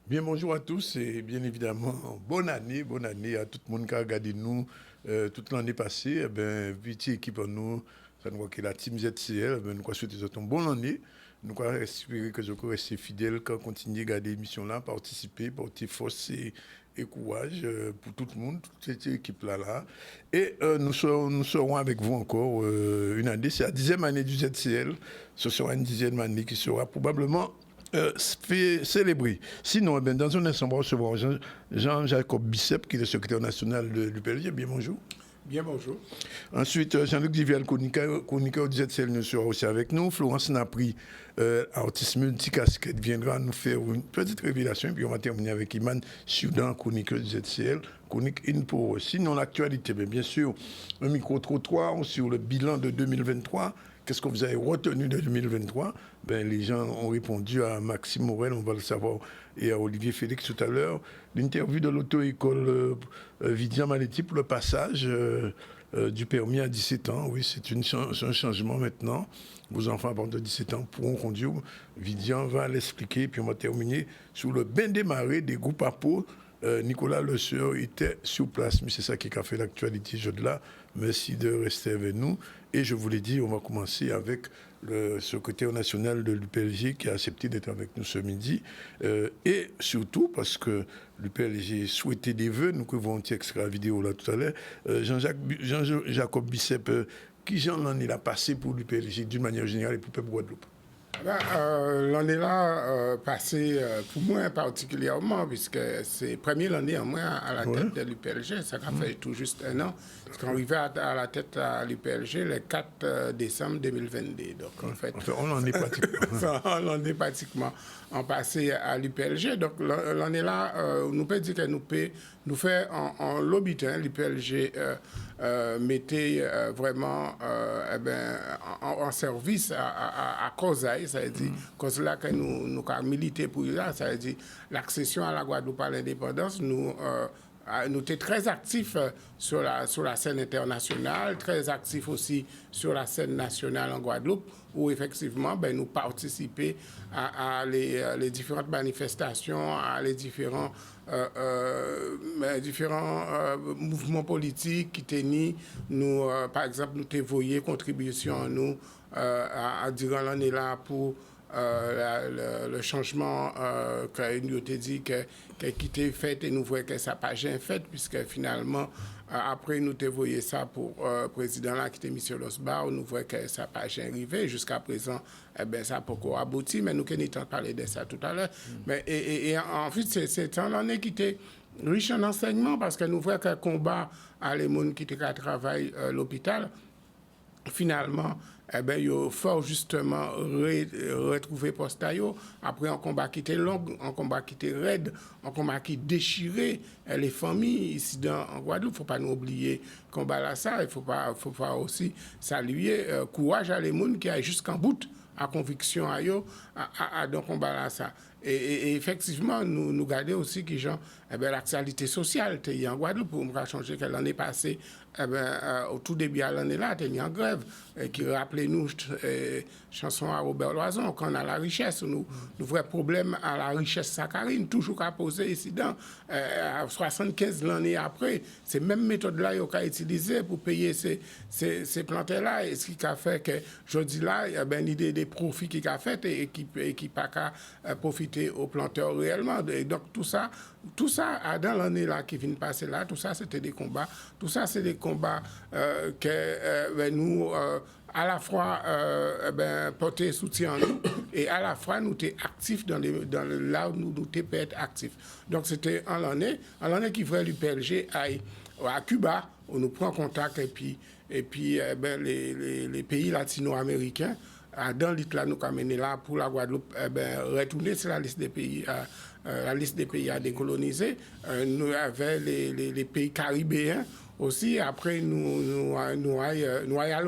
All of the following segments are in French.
Bien, bonjour à tous et bien évidemment, bonne année à tout le monde qui a regardé nous toute l'année passée. Eh bien, vite équipe en nous, ça nous voit que la team ZCL, eh bien, nous quoi souhaiter une bonne année. Nous quoi espérer que je rester fidèle, qu'on continue à regarder l'émission là, participer, porter force et courage pour tout le monde, toute cette équipe-là. Et nous serons avec vous encore une année, c'est la 10e année du ZCL. Ce sera une 10e année qui sera probablement fait célébrer. Sinon, ben, dans un instant, on va recevoir Jean-Jacob Bicep, qui est le secrétaire national de l'UPLG. Bien, bonjour. Bien, bonjour. Ensuite, Jean-Luc Divial, chroniqueur du ZCL, sera aussi avec nous. Florence Napri, artiste multicasquette, viendra nous faire une petite révélation. Puis on va terminer avec Iman Soudan, chroniqueur du ZCL, chronique InPo. Sinon, l'actualité, bien sûr, un micro-trottoir sur le bilan de 2023. Qu'est-ce que vous avez retenu de 2023? Ben, les gens ont répondu à Maxime Morel, on va le savoir, et à Olivier Félix tout à l'heure. L'interview de l'auto-école Vidian Maletti pour le passage du permis à 17 ans. Oui, c'est un changement maintenant. Vos enfants à partir de 17 ans pourront conduire. Vidian va l'expliquer, puis on va terminer sur le bain démarré des groupes à peau. Nicolas Le Sueur était sur place, mais c'est ça qui a fait l'actualité jeudi-là. Merci de rester avec nous. Et je vous l'ai dit, on va commencer avec le secrétaire national de l'UPLG qui a accepté d'être avec nous ce midi. Et surtout parce que l'UPLG souhaitait des vœux, nous pouvons extrait la vidéo là tout à l'heure. Jean-Jacob Bicep, qui j'en ai passé pour l'UPLG d'une manière générale et pour le peuple Guadeloupe? L'année là passée pour moi particulièrement, puisque c'est la première année en moi à la tête de l'UPLG, ça a fait tout juste un an. Parce qu'on arrivait à la tête à l'UPLG le 4 décembre 2022. Donc en fait, on en est pratiquement. on en est pratiquement en passé à l'UPLG. Donc l'année là, nous peut dire que nous fait en l'habitant, l'UPLG mettait vraiment en service à cause ça veut dire cause là que nous avons milité pour là, ça veut dire l'accession à la Guadeloupe à l'indépendance, nous étions très actifs sur la scène internationale, très actifs aussi sur la scène nationale en Guadeloupe, où effectivement nous participions à les différentes manifestations, à les différents mouvements politiques qui tenaient. Nous, par exemple, nous t'évoyons contribution à nous durant l'année là pour le changement que nous avons dit qui était fait et nous voyons que ça n'a pas été fait, puisque finalement, après nous avons voyé ça pour le président là qui était M. Losbar, nous voyons que ça n'a pas arrivé. Jusqu'à présent, ça n'a pas encore abouti, mais nous avons parlé de ça tout à l'heure. Mais et en fait, c'est un année qui était riche en enseignement, parce que nous voyons que le combat à les gens qui travaillent à l'hôpital, finalement, il faut justement retrouver poste après un combat qui était long, un combat qui était raide, un combat qui déchirait les familles ici en Guadeloupe. Il ne faut pas nous oublier combat là ça. Il faut pas aussi saluer courage à les gens qui a jusqu'en bout à conviction à donc combat là ça. Et effectivement, nous gardons aussi que l'actualité sociale était en Guadeloupe pour me changer que l'année passée, au tout début de l'année là, était en grève, qui rappelait nous chanson à Robert Loison, quand on a la richesse, nous vrai problème à la richesse saccharine, toujours qu'à poser ici dans 75 l'année après, ces mêmes méthodes là qu'on a utilisées pour payer ces plantes là, et ce qui a fait que je dis là, il y a une idée des profits qui a fait et qui pas qu'à profiter aux planteurs réellement. Et donc tout ça dans l'année là qui vient de passer là, tout ça c'était des combats, tout ça c'est des combats que nous à la fois porter soutien à nous et à la fois nous étions actifs dans là où nous peut être actifs. Donc c'était en l'année qui voulait l'UPLG à Cuba, on nous prend contact et puis les pays latino-américains dans l'île là nous avons mené là pour la Guadeloupe retourner sur la liste des pays à décoloniser. Nous avions les pays caribéens aussi. Après nous allons à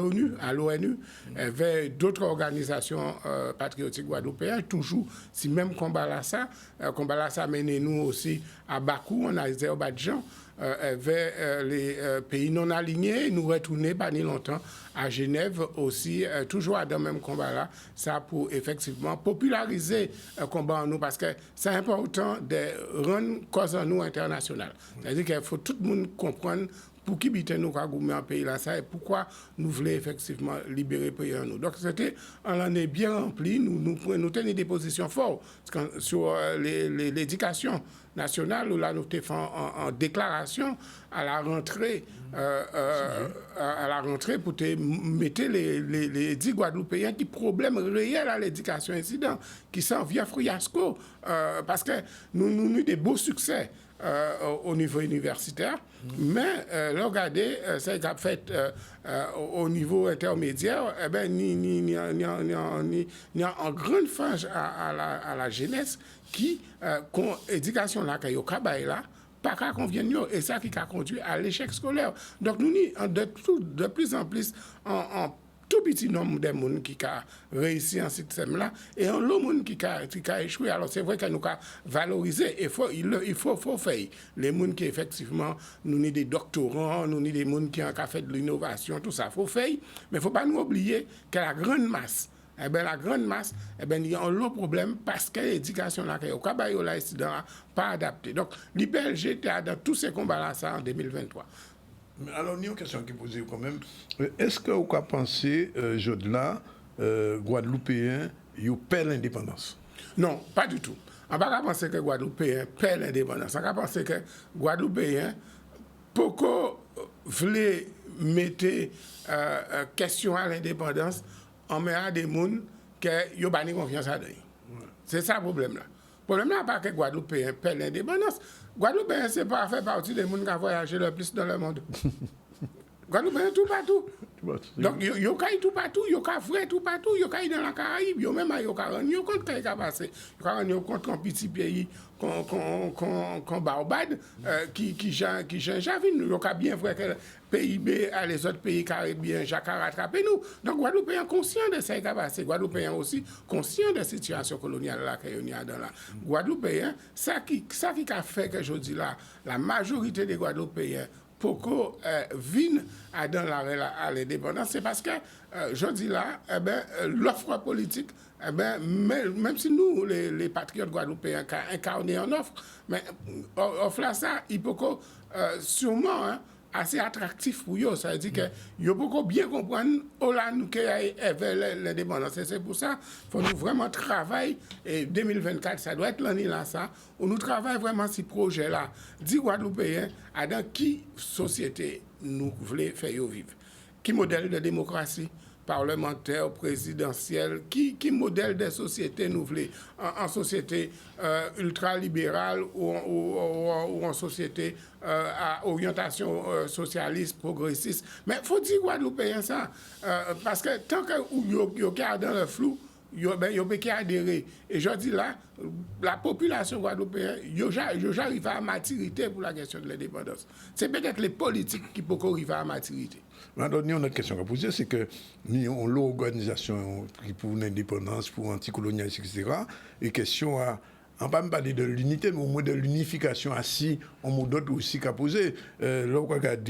l'ONU avec d'autres organisations patriotiques guadeloupéennes, toujours si même combat là ça mené nous aussi à Bakou en Azerbaïdjan vers les pays non alignés, nous retourner pas ni longtemps à Genève aussi, toujours dans le même combat-là, ça pour effectivement populariser le combat en nous, parce que c'est important de rendre cause en nous internationale. C'est-à-dire qu'il faut tout le monde comprendre pour qui bite nous qu'a goumé un pays là ça et pourquoi nous voulons effectivement libérer le pays en nous. Donc c'était en année bien remplie, nous tenons des positions fortes sur l'éducation nationale, où là nous avons fait en déclaration à la rentrée pour te mettre les 10 Guadeloupéens qui problème réel à l'éducation incident, qui sont via fiasco, parce que nous avons des beaux succès au niveau universitaire, mais regardez, ça a fait au niveau intermédiaire, eh ben, ni en grande frange à la jeunesse qui, éducation là, qu'il y a là, pas qu'à convenir, et ça qui a conduit à l'échec scolaire. Donc nous, de plus en plus, en tout petit nombre de gens qui ont réussi en ce système-là et un lot de gens qui ont échoué. Alors c'est vrai que nous avons valorisé, il faut faire. Les gens qui effectivement, nous avons des doctorants, nous avons des gens qui ont fait de l'innovation, tout ça, il faut faire. Mais il ne faut pas nous oublier que la grande masse, il y a un lot de problème parce que l'éducation là, pas adaptée. Donc l'IPLG était dans tous ces combats-là ça, en 2023. Alors, il y a une question qui est posée quand même. Est-ce que vous pensez, Jodla, Guadeloupéen, ils paient l'indépendance? Non, pas du tout. On ne peut pas penser que Guadeloupéen paient l'indépendance. On peut penser que Guadeloupéen, pourquoi voulait mettre question à l'indépendance, on met à des gens qui n'ont pas confiance à eux. C'est ça le problème-là. Le problème n'est pas que Guadeloupéen paient l'indépendance. Guadeloupéen, c'est pas fait partie des gens qui ont voyagé le plus dans le monde. Guadeloupéen, tout partout. Donc, il y a tout partout, il y a vrai tout partout, il y a dans la Caraïbe, il y a même il y a rendu compte qu'il y a passé. Il y a rendu compte qu'un petit pays comme Barbade, qui j'avais, il y a bien vrai que le PIB à les autres pays caribéens, j'ai rattrapé nous. Donc, Guadeloupéen conscient de ça qui a passé. Guadeloupéen aussi conscient de la situation coloniale là qu'il y a dans la Guadeloupéen. Ça qui a fait que je dis là, la majorité des Guadeloupéens pourquoi viennent à l'indépendance, c'est parce que, je dis là, l'offre politique, même si nous, les patriotes guadeloupéens, incarnés en offre, mais offre là, ça, il peut sûrement assez attractif pour eux. Ça veut dire que ils peuvent bien comprendre où là nous vers l'indépendance. Et c'est pour ça qu'il faut nous vraiment travailler. Et 2024, ça doit être l'année là, ça, où nous travaillons vraiment ces projets-là. 10 Guadeloupéens, dans qui société nous voulons faire vivre? Qui modèle de démocratie parlementaire, présidentielle, qui modèle de société nous voulons? En société ultralibérale ou en société à orientation socialiste, progressiste. Mais il faut dire Guadeloupéen ça, parce que tant que vous êtes dans le flou, vous pouvez adhérer. Et je dis là, la population guadeloupéenne, j'arrive à maturité pour la question de l'indépendance. C'est peut-être les politiques qui peuvent arriver à maturité. Maintenant, il y a une question à poser, c'est que nous avons l'organisation pour l'indépendance, pour l'anticolonialisme, etc. Et question à... On ne va pas parler de l'unité, mais au moins de l'unification assis, on m'a d'autres aussi qu'à poser. Là, on regarde,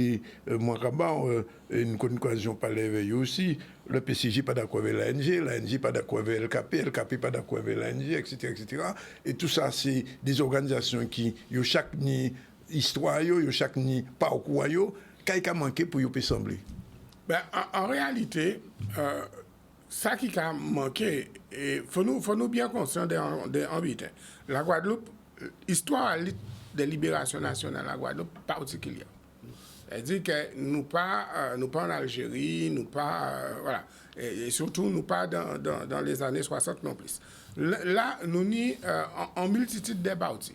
moi, une coalition par les aussi, le PCJ pas d'accord avec l'ANG pas d'accord avec LKP pas d'accord avec l'ANG, etc., etc. Et tout ça, c'est des organisations qui, ont chaque ni histoire, ont chaque ni parcours, qui a manqué pour y sembler. En réalité, ça qui a manqué, il faut nous bien conscients des ambitions. La Guadeloupe, l'histoire de libération nationale, la Guadeloupe particulière. C'est-à-dire que nous pas en Algérie, nous pas, voilà, et surtout nous pas dans les années 60 non plus. Là, nous sommes en multitude de partis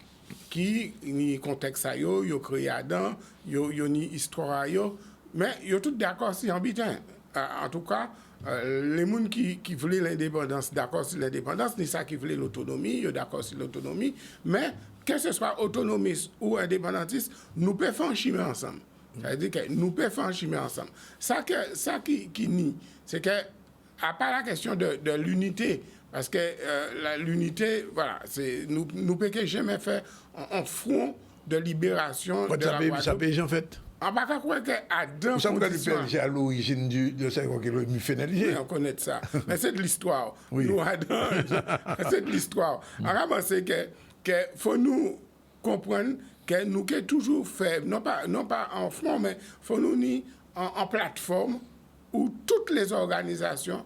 qui ni contexte à yo créé Adam, yo ni histoire yo, mais yo tout d'accord si ambition. En tout cas, les gens qui voulaient l'indépendance, d'accord sur l'indépendance, ni ça qui voulaient l'autonomie, ils sont d'accord sur l'autonomie, mais que ce soit autonomiste ou indépendantiste, nous pouvons faire un chemin ensemble. C'est-à-dire que nous pouvons faire un chemin ensemble. Ça qui nie, c'est que, à part la question de l'unité, parce que l'unité, voilà, nous ne pouvons jamais faire un front de libération de la Guadeloupe. Ça paye en fait. On va pas croire qu'à deux Vous savez que conditions. l'UPLG à l'origine de ça, qui est finalisé. Oui, on connaît ça. Mais c'est de l'histoire. Oui. Nous, c'est de l'histoire. On a pensé que faut nous comprendre que nous avons toujours fait, non pas en fond, mais faut nous ni en plateforme où toutes les organisations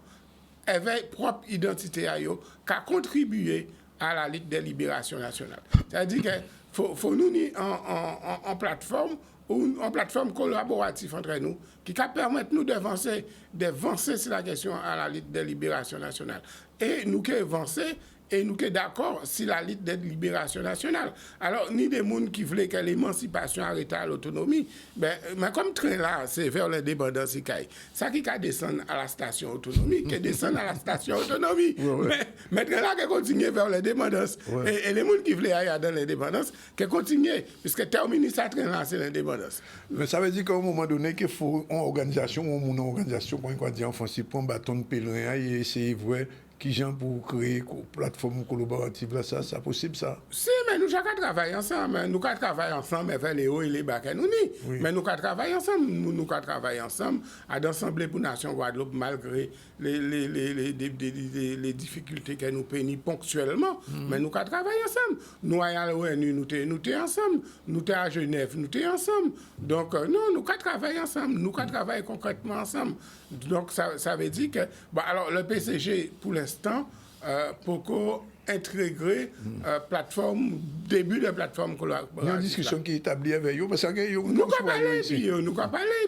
avaient propre identité à eux, qui a contribué à la Ligue des libérations nationales. C'est-à-dire que faut nous ni en plateforme ou en plateforme collaborative entre nous qui permettent nous d'avancer sur la question à la Ligue des libérations nationales. Et nous qui avancer et nous sommes d'accord si la Ligue de libération nationale. Alors, ni des gens qui voulaient que l'émancipation arrête à l'autonomie, mais comme train là, c'est vers l'indépendance, ça qui descend à la station autonomie, qui descend à la station autonomie. Mais train là qui continue vers l'indépendance. Et les gens qui voulaient aller dans l'indépendance, qui continuent, puisque terminer ça train là, c'est l'indépendance. Mais ça veut dire qu'à un moment donné, qu'il faut une organisation, une organisation, pour qu'on dit en français, pour un bâton de pèlerin et essayer de voir qui gens pour créer une plateforme collaborative là, ça c'est possible ça? Si, mais nous chacun travaillons ensemble. Nous travaillons ensemble vers les hauts et les bas que nous ni. Oui. Mais nous travaillons ensemble. Nous travaillons ensemble à l'Assemblée pour la Nation Guadeloupe malgré les difficultés que nous peignons ponctuellement. Mais nous travaillons ensemble. Nous à l'ONU, nous sommes ensemble. Nous sommes à Genève, nous sommes ensemble. Donc, non, nous travaillons ensemble. Nous travaillons concrètement ensemble. Donc, ça veut dire que... Bon, alors, le PCG, pour l'instant, pour intégrer début de plateforme collaborative. Il y a une discussion qui est établie avec eux, parce que nous avons parlé,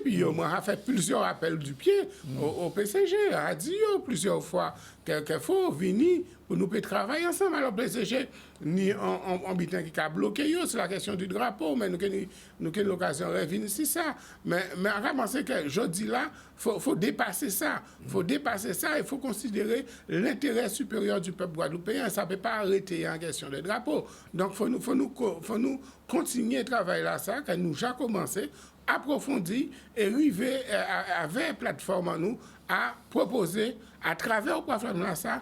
puis moi, j'ai fait plusieurs appels du pied au PCG, a dit plusieurs fois qu'il faut venir pour nous travailler ensemble. Alors, le PCG, ni en bitin qui a bloqué sur la question du drapeau, mais nous avons l'occasion de revenir sur ça. Mais on a pensé que je dis là, il faut dépasser ça. Il faut dépasser ça, il faut considérer l'intérêt supérieur du peuple guadeloupéen. Ça ne peut pas arrêter en question de drapeau. Donc, il faut nous continuer à travailler là, ça, que nous avons commencé, approfondir et arriver avec plateforme à nous à proposer à travers la plateforme là, ça,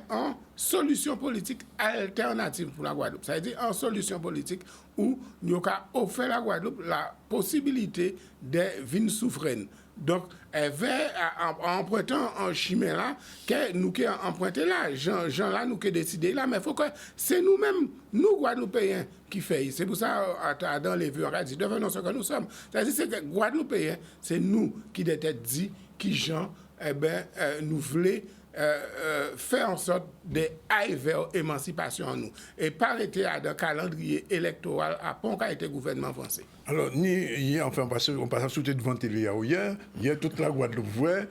en solution politique alternative pour la Guadeloupe. Ça veut dire en solution politique où nous avons offert à la Guadeloupe la possibilité de vivre souveraine. Donc, en empruntant un chemin là, que nous avons emprunté là, gens là, nous avons décidé là, mais il faut que c'est nous-mêmes, nous Guadeloupéens, qui faisons. C'est pour ça, dans les vues, on a dit, devenons ce que nous sommes. C'est-à-dire que Guadeloupéens, c'est nous qui étaient dit, qui gens, nous voulons faire en sorte d'aller vers l'émancipation en nous. Et pas arrêter à un calendrier électoral à pont qu'a été gouvernement français. Alors, hier, enfin, on passe à sauter devant télé hier, toute la Guadeloupe voit,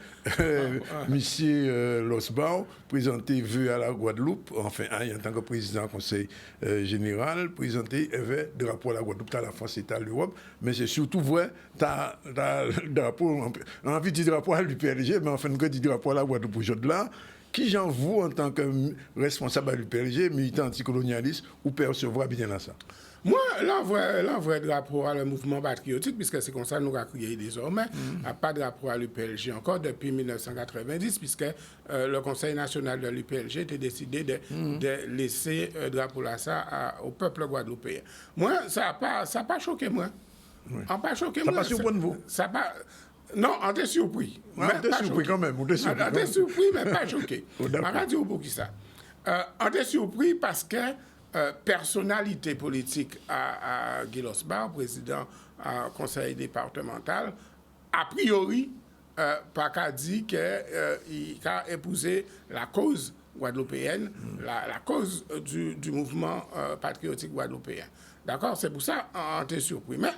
monsieur Losbao présenter vœux à la Guadeloupe, enfin, en tant que président du Conseil général, présenter un drapeau à la Guadeloupe, à la France et à l'Europe, mais c'est surtout vrai, le drapeau, envie de drapeau à l'UPLG, mais enfin, du drapeau à la Guadeloupe aujourd'hui là. Qui j'en vous, en tant que responsable de l'UPLG, militant anticolonialiste, ou percevoir bien à ça? Moi, l'envoi drapeau à le mouvement patriotique, puisque c'est comme ça que nous avons créé désormais, pas de drapeau à l'UPLG encore depuis 1990, puisque le Conseil national de l'UPLG était décidé de laisser drapeau là ça au peuple guadeloupéen. Moi, ça n'a pas choqué moi. Oui. Pas choqué ça moi. Ça pas surpris vous? Ça pas... Non, on était surpris. On était surpris quand même. On était surpris, mais pas choqué. On va dire pour qui ça. On était surpris parce que personnalité politique à Guy Losbao, président du conseil départemental, a priori, pas qu'à dit qu'il a épousé la cause guadeloupéenne, la cause du mouvement patriotique guadeloupéen. D'accord? C'est pour ça qu'on était surpris. Mais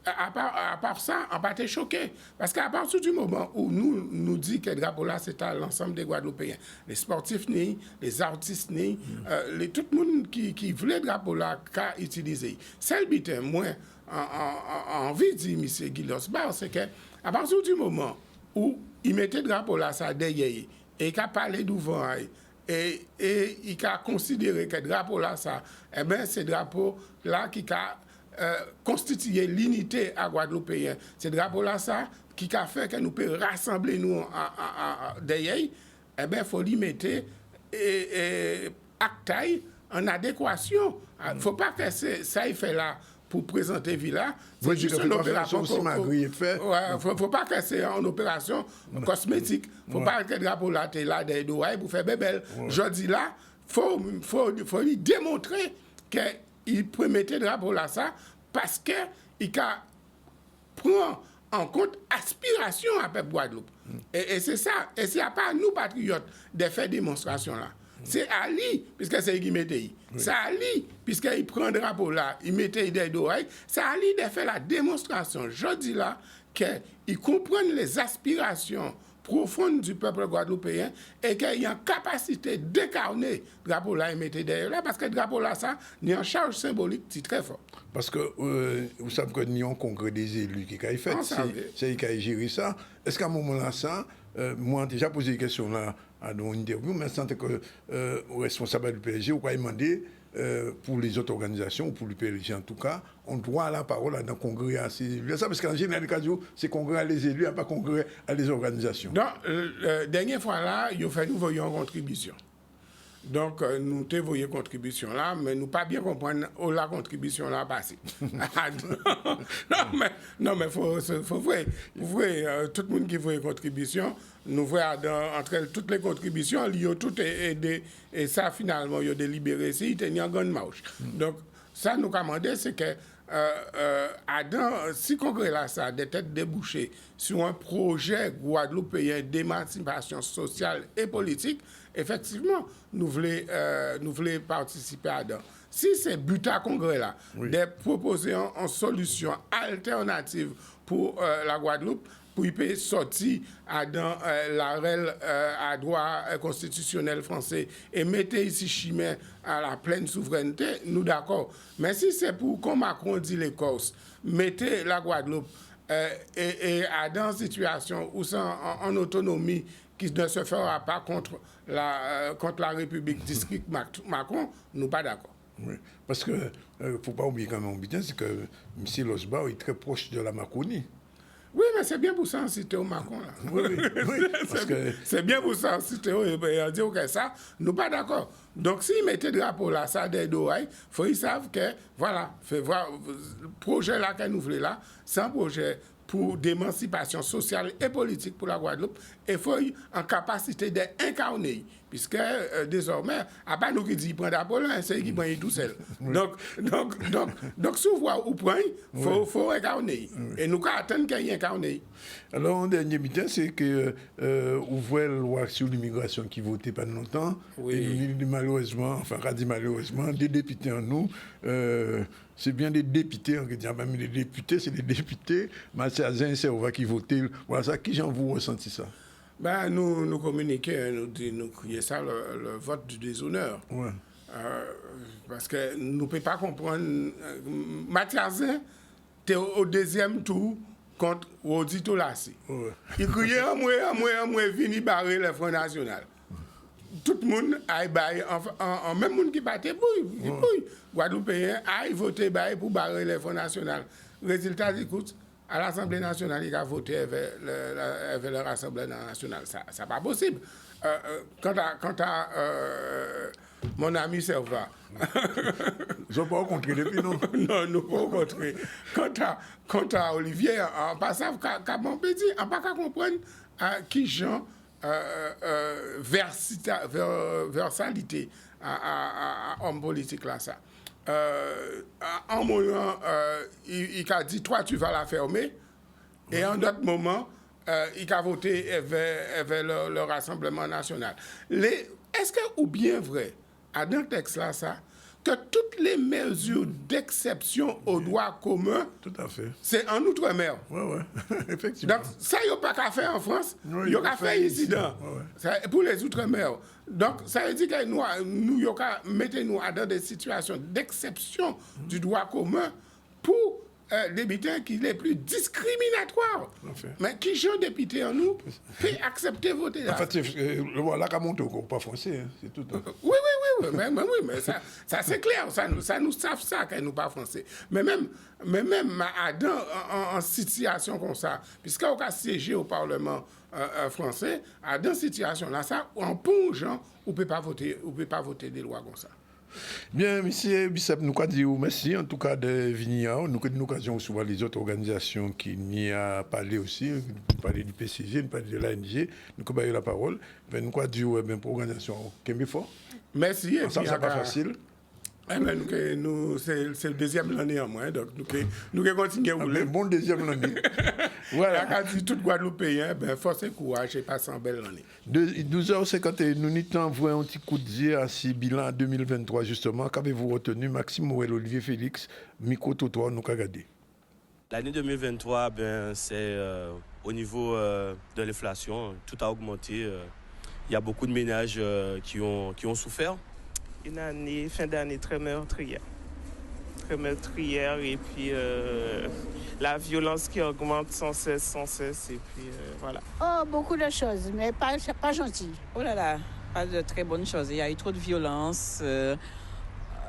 à part ça, on n'a pas été choqué. Parce qu'à partir du moment où nous dit que le drapeau là, c'est à l'ensemble des Guadeloupéens, les sportifs, les artistes, tout le monde qui voulait le drapeau là, qu'a utilisé. C'est le but, moi, envie de dire, M. Guy Losbao, c'est qu'à partir du moment où il mettait le drapeau là, ça derrière, et qu'il a parlé devant, et il a considéré que le drapeau là, ça, c'est le drapeau là qui a constituer l'unité à Guadeloupéen. C'est drapeau-là, ça, qui a fait que nous pouvons rassembler nous derrière, il faut l'y mettre actaille en adéquation. Il ne faut pas que ça il fait là pour présenter Villa. C'est juste une opération aussi magrier fait. Ouais, faut pas que c'est une opération cosmétique. Faut pas que le drapeau là t'es là des doigts pour faire bébel. Je dis là, faut lui démontrer qu'il peut mettre le drapeau là ça parce que il prend en compte aspiration à peuple Guadeloupe. Et c'est ça. Et c'est pas nous patriotes de faire démonstration là. C'est à lui, puisque c'est lui qui mettait. C'est à lui, puisqu'il prend le drapeau là, il mettait des oreilles. C'est à lui de faire la démonstration. Je dis là qu'il comprenne les aspirations profondes du peuple guadeloupéen et qu'il y a une capacité d'incarner le drapeau là et mettre derrière là, parce que le drapeau là, ça, il y a une charge symbolique c'est très fort. Parce que vous savez que nous avons un congrès des élus qui a fait, c'est lui qui a géré ça. Est-ce qu'à un moment là, ça, moi, j'ai déjà posé des questions là dans une interview, mais je sentais que le responsable du PSG, vous avez demandé pour les autres organisations, ou pour le PSG en tout cas, on doit la parole dans le congrès à ces élus. Ça, parce qu'en général, c'est congrès à les élus, pas congrès à les organisations. Donc, la dernière fois là, il a fait nous voyons contribution. Donc, nous te voyons contribution là, mais nous pas bien comprendre où la contribution là passé. non, mais faut vrai, tout le monde qui voit contribution, nous voyons entre toutes les contributions, il y a tout et ça finalement, il y a délibéré, c'est il y a une grande marche. Donc, ça nous commandait, c'est que si le congrès là, ça a des têtes débouchées sur un projet guadeloupéen d'émancipation sociale et politique, effectivement, nous voulons participer à dedans. Si c'est but à congrès là, de proposer une solution alternative pour la Guadeloupe, pour y peut sortir dans la REL à droit constitutionnel français et mettre ici Chimay à la pleine souveraineté, nous d'accord. Mais si c'est pour, comme Macron dit les Corses, mettez la Guadeloupe et dans une situation où c'est en autonomie qui ne se fera pas contre la République district Macron, nous pas d'accord. Oui, parce que faut pas oublier quand même, c'est que M. Losbach est très proche de la Macronie. Oui, mais c'est bien pour ça en cité au Macron. Là. Oui, c'est bien pour ça en cité au et dire que ça, nous pas d'accord. Donc, s'ils mettaient le drapeau là, ça des oreilles, il faut qu'ils savent que, voilà, le projet là que nous voulons là, c'est un projet pour d'émancipation sociale et politique pour la Guadeloupe, et il faut en capacité d'incarner. Puisque désormais, à part nous qui disons prendre Apollon, c'est qui prend tout seul. Donc, si vous voyez où prendre, il faut incarner. Et nous attendons qu'il y ait incarné. Alors, en dernier mi-temps, c'est que vous voyez la loi sur l'immigration qui votait pas longtemps. Oui. Et malheureusement, enfin, on dit malheureusement, des députés en nous, c'est bien des députés, on dit même les députés, c'est des députés, Mathieu Serva qui votait. Voilà ça, qui j'en vous ressenti ça? Ben, nous communiquons, nous crions ça le vote du déshonneur. Ouais. Parce que nous ne pouvons pas comprendre. Mathiazin, tu es au deuxième tour contre Rodito Lassi. Ouais. Il criait un mois, vini barrer le Front National. Tout le monde a baillé, en même monde qui battait bouille. Guadeloupéen a voté pour barrer le Front National. Résultat, écoute, à l'Assemblée nationale, il a voté avec le Rassemblement national. Ça n'est pas possible. Quant à mon ami Serva. Ils n'ont pas rencontré depuis, non? Non, nous pas rencontré. Quant à Olivier, en passant, on peut dire, on ne peut pas comprendre qui Jean versalité à homme politique là, ça. En moment, il a dit, toi, tu vas la fermer. Et en d'autres moments, il a voté avec le Rassemblement national. Est-ce que, ou bien vrai, dans le texte là, ça, que toutes les mesures d'exception au droit commun, tout à fait, c'est en Outre-mer. Oui, effectivement. Donc, ça, il n'y a pas qu'à faire en France, il y a qu'à faire ici. Pour les Outre-mer. Donc, ça veut dire que nous mettons-nous dans des situations d'exception du droit commun pour des députés qui sont les plus discriminatoires. Mais qui sont députés en nous, peut accepter voter là. En fait, le voilà qu'a monté au pas français, c'est tout. Oui, mais ça c'est clair, ça nous savent ça qu'elle nous pas français. Mais même en situation comme ça, puisqu'on a siégé au Parlement français, dans cette situation là, ça, en bon gens, on peut pas voter des lois comme ça. Bien, monsieur Bissep, nous avons dit merci en tout cas de venir. Nous avons eu l'occasion de recevoir les autres organisations qui n'y a parlé aussi. Nous parler du PCG, nous parler de l'ANG. Nous avons eu la parole. Mais nous avons dit pour l'organisation Kembifort. Merci. Et ça, puis, c'est pas facile. C'est le deuxième année en moins, donc nous continuer à rouler. Bon deuxième année. Voilà. Quand tout Guadeloupéen, force et courage et passe en belle année. 12h51, nous t'envoyons un petit coup de jet à ce bilan 2023 justement. Qu'avez-vous retenu, Maxime Morel, Olivier Félix, Miko Totoa, nous regardé. L'année 2023, c'est au niveau de l'inflation, tout a augmenté. Il y a beaucoup de ménages qui ont souffert. Une année, fin d'année très meurtrière. Très meurtrière et puis la violence qui augmente sans cesse et puis voilà. Oh, beaucoup de choses, mais pas gentil. Oh là là, pas de très bonnes choses. Il y a eu trop de violence.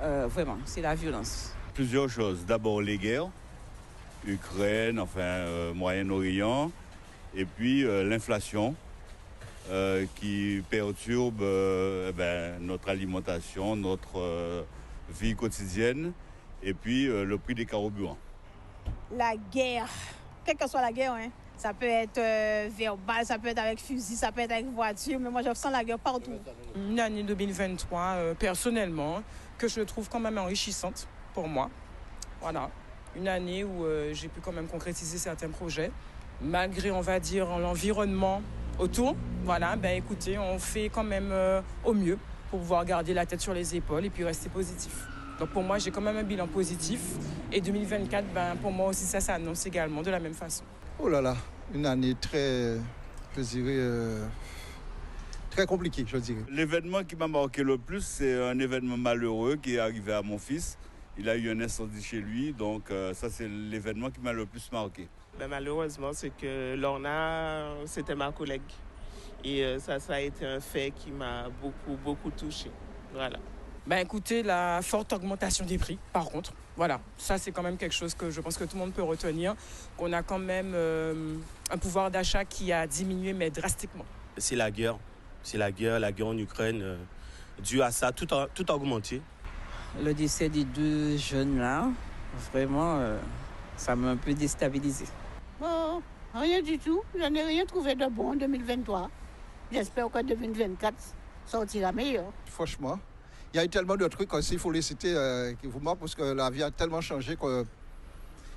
Vraiment, c'est la violence. Plusieurs choses. D'abord les guerres, Ukraine, Moyen-Orient, et puis l'inflation. Qui perturbe notre alimentation, notre vie quotidienne et puis le prix des carburants. La guerre, quelle que soit la guerre, hein. Ça peut être verbal, ça peut être avec fusil, ça peut être avec voiture, mais moi je sens la guerre partout. Une année 2023, personnellement, que je trouve quand même enrichissante pour moi. Voilà, une année où j'ai pu quand même concrétiser certains projets, malgré, on va dire, l'environnement autour. Voilà, écoutez, on fait quand même au mieux pour pouvoir garder la tête sur les épaules et puis rester positif. Donc pour moi, j'ai quand même un bilan positif. Et 2024, pour moi aussi, ça s'annonce également de la même façon. Oh là là, une année très, je dirais, très compliquée, je dirais. L'événement qui m'a marqué le plus, c'est un événement malheureux qui est arrivé à mon fils. Il a eu un incendie chez lui, donc ça c'est l'événement qui m'a le plus marqué. Malheureusement, c'est que Lorna, c'était ma collègue. Et ça a été un fait qui m'a beaucoup touchée. Voilà. Écoutez, la forte augmentation des prix, par contre. Voilà, ça c'est quand même quelque chose que je pense que tout le monde peut retenir, qu'on a quand même un pouvoir d'achat qui a diminué, mais drastiquement. C'est la guerre en Ukraine. Dû à ça, tout a augmenté. Le décès des deux jeunes là, vraiment, ça m'a un peu déstabilisé. Oh, rien du tout. Je n'ai rien trouvé de bon en 2023. J'espère que 2024 sortira meilleur. Franchement, il y a eu tellement de trucs aussi, il faut les citer, qui vous manquent, parce que la vie a tellement changé que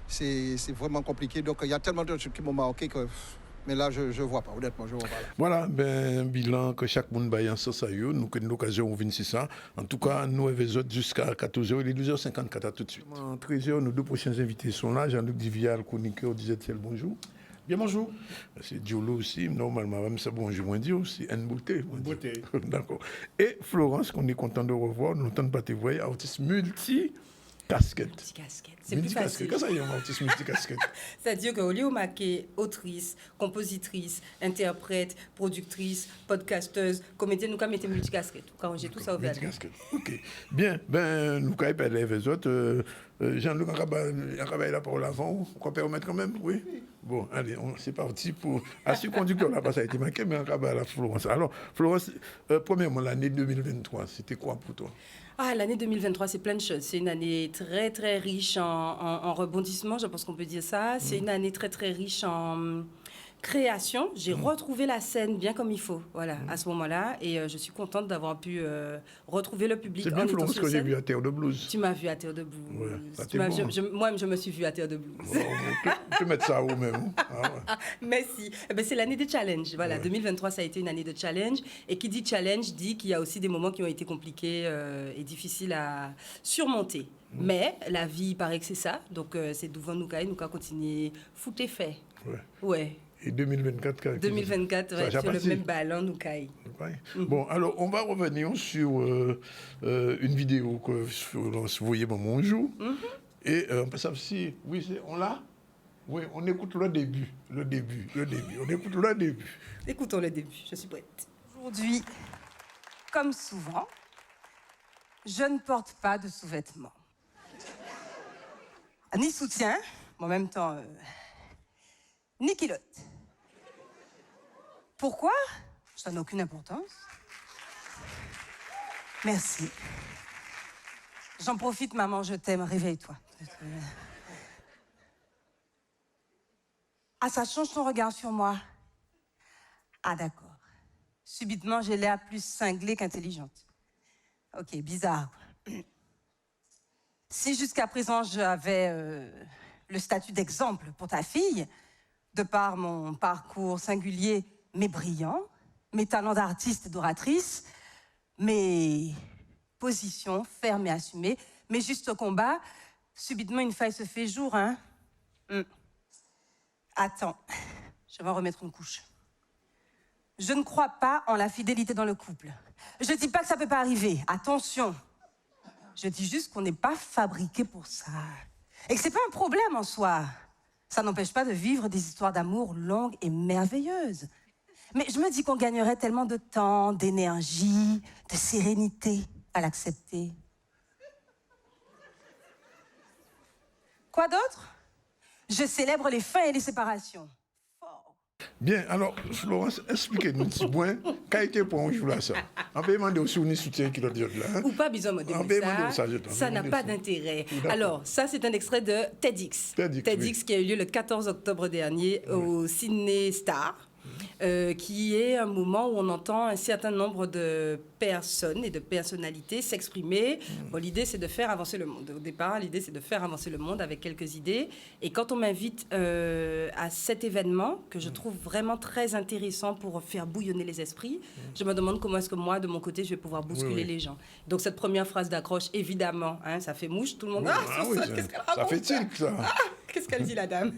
c'est vraiment compliqué. Donc il y a tellement de trucs qui m'ont marqué que... Mais là, je ne vois pas, honnêtement, je ne vois pas. Là. Voilà, un bilan que chaque monde baille en sens à eux. Nous avons l'occasion de venir ça. En tout cas, nous avons les autres jusqu'à 14h. Il est 12h54 à tout de suite. En 13h, nos deux prochains invités sont là. Jean-Luc Divial, chroniqueur, disait-il bonjour. Bien, bonjour. C'est Diolo aussi, normalement, même ça, bonjour, moi dire aussi, Anne Beauté. Beauté. D'accord. Et Florence, qu'on est content de revoir, nous n'entendons pas te voir, artiste multi-casquette. Multi-casquette, c'est plus facile. Qu'est-ce que ça y est, un artiste multi-casquette? C'est-à-dire qu'au lieu de marquer autrice, compositrice, interprète, productrice, podcasteuse, comédienne, nous avons mis multi-casquette. Quand j'ai tout ça au vert. Multi-casquette, ok. Bien, nous avons parlé avec les autres. Jean-Luc, on a la parole avant. On peut permettre quand même, oui? Bon, allez, c'est parti pour... À ce conducteur, là, ça a été marqué, mais on a la Florence. Alors, Florence, premièrement, l'année 2023, c'était quoi pour toi? L'année 2023, c'est plein de choses. C'est une année très, très riche en rebondissements, je pense qu'on peut dire ça. C'est une année très, très riche en création. J'ai retrouvé la scène bien comme il faut, voilà, à ce moment-là. Et je suis contente d'avoir pu retrouver le public. C'est bien Florence que j'ai vu à Terre de Blues. Tu m'as vu à Terre de Blues. Ouais, moi-même, je me suis vue à Terre de Blues. Tu peux mettre ça à vous-même. Merci. C'est l'année des challenges. Voilà, 2023, ça a été une année de challenge. Et qui dit challenge dit qu'il y a aussi des moments qui ont été compliqués et difficiles à surmonter. Mais la vie, il paraît que c'est ça. Donc, c'est devant nous qu'à continuer foot et fait. Ouais. Et 2024, 2024, ouais, sur le même ballon, nous caille. Bon, alors, on va revenir sur une vidéo que vous voyez mon jour. Et on peut savoir si... Oui, on l'a? Oui, on écoute le début. On écoute le début. Écoutons le début, je suis prête. Aujourd'hui, comme souvent, je ne porte pas de sous-vêtements. Ni soutien, mais en même temps, ni culotte. Pourquoi? Ça n'a aucune importance. Merci. J'en profite, maman, je t'aime, réveille-toi. Ah, ça change ton regard sur moi. Ah, d'accord. Subitement, j'ai l'air plus cinglée qu'intelligente. Ok, bizarre. Si jusqu'à présent, j'avais le statut d'exemple pour ta fille, de par mon parcours singulier mais brillant, mes talents d'artiste et d'oratrice, mes positions fermes et assumées, mes justes combats, subitement une faille se fait jour, hein. Attends, je vais en remettre une couche. Je ne crois pas en la fidélité dans le couple. Je dis pas que ça peut pas arriver, attention. Je dis juste qu'on n'est pas fabriqué pour ça. Et que c'est pas un problème en soi. Ça n'empêche pas de vivre des histoires d'amour longues et merveilleuses. Mais je me dis qu'on gagnerait tellement de temps, d'énergie, de sérénité à l'accepter. Quoi d'autre? Je célèbre les fins et les séparations. Bien, alors, Florence, expliquez-nous, petit point, qu'a été pour un jour là, ça. On peut demander aussi un soutien qui doit dire là. Ou pas besoin de On peut demander ça. Ça n'a pas d'intérêt. Alors, ça, c'est un extrait de TEDx. TEDx qui a eu lieu le 14 octobre dernier au Sydney Star. Qui est un moment où on entend un certain nombre de personnes et de personnalités s'exprimer. Bon, l'idée, c'est de faire avancer le monde. Au départ, l'idée, c'est de faire avancer le monde avec quelques idées. Et quand on m'invite à cet événement, que je trouve vraiment très intéressant pour faire bouillonner les esprits, je me demande comment est-ce que moi, de mon côté, je vais pouvoir bousculer les gens. Donc, cette première phrase d'accroche, évidemment, hein, ça fait mouche. Tout le monde... qu'est-ce qu'elle raconte? Ça fait tic, ça. Qu'est-ce qu'elle dit, la dame?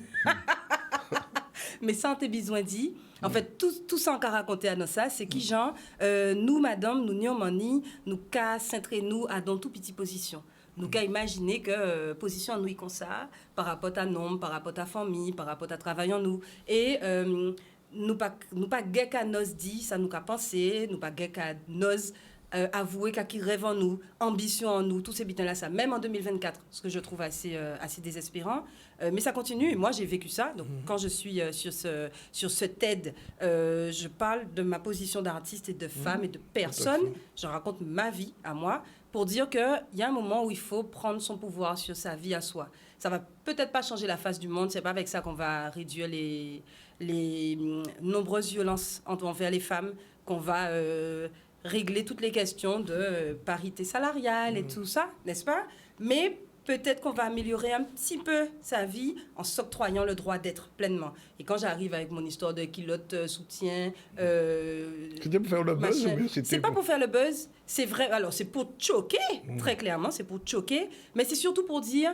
Mais sans tes besoins dit, en fait, tout ça qu'a raconté à nous ça, c'est qui, genre, nous, madame, nous n'y mani, nous qu'à s'entrer nous à dans tout petit position. Nous qu'à imaginer que position à nous comme ça, par rapport à nombre, par rapport à famille, par rapport à travail en nous. Et nous pas guère qu'à nos dit, ça nous qu'à penser, nous pas guère qu'à nos avouer qu'il rêve en nous, ambition en nous, tous ces bitins-là, ça, même en 2024, ce que je trouve assez désespérant. Mais ça continue. Moi, j'ai vécu ça. Donc, quand je suis sur ce TED, je parle de ma position d'artiste et de femme et de personne. Je raconte ma vie à moi pour dire qu'il y a un moment où il faut prendre son pouvoir sur sa vie à soi. Ça va peut-être pas changer la face du monde. C'est pas avec ça qu'on va réduire les nombreuses violences envers les femmes, qu'on va... régler toutes les questions de parité salariale et tout ça, n'est-ce pas? Mais peut-être qu'on va améliorer un petit peu sa vie en s'octroyant le droit d'être pleinement. Et quand j'arrive avec mon histoire de culotte, soutien... C'était pour faire le buzz ou bien c'est pas pour faire le buzz, c'est vrai. Alors, c'est pour choquer, très clairement, c'est pour choquer, mais c'est surtout pour dire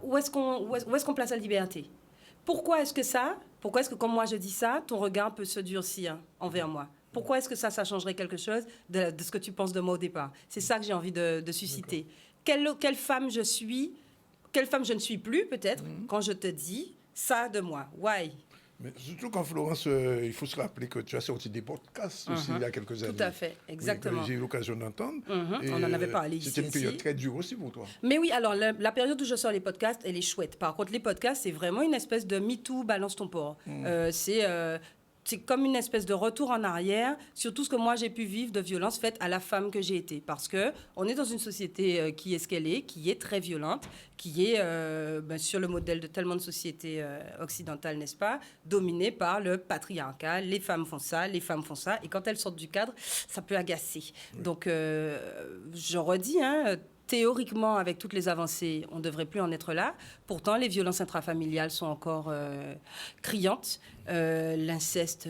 où est-ce qu'on place la liberté? Pourquoi est-ce que, comme moi je dis ça, ton regard peut se durcir envers moi? Pourquoi est-ce que ça changerait quelque chose de ce que tu penses de moi au départ? C'est ça que j'ai envie de susciter. Quelle femme je suis, quelle femme je ne suis plus, peut-être, quand je te dis ça de moi. Why? Mais surtout quand Florence, il faut se rappeler que tu as sorti des podcasts aussi il y a quelques années. Tout à fait, exactement. J'ai eu l'occasion d'entendre. On en avait parlé ici. C'était une période très dure aussi pour toi. Mais oui, alors la période où je sors les podcasts, elle est chouette. Par contre, les podcasts, c'est vraiment une espèce de MeToo, balance ton porc. C'est comme une espèce de retour en arrière sur tout ce que moi j'ai pu vivre de violence faite à la femme que j'ai été. Parce qu'on est dans une société qui est ce qu'elle est, qui est très violente, qui est sur le modèle de tellement de sociétés occidentales, n'est-ce pas, dominée par le patriarcat. Les femmes font ça, les femmes font ça. Et quand elles sortent du cadre, ça peut agacer. Oui. Donc, je redis, théoriquement, avec toutes les avancées, on ne devrait plus en être là. Pourtant, les violences intrafamiliales sont encore criantes. L'inceste,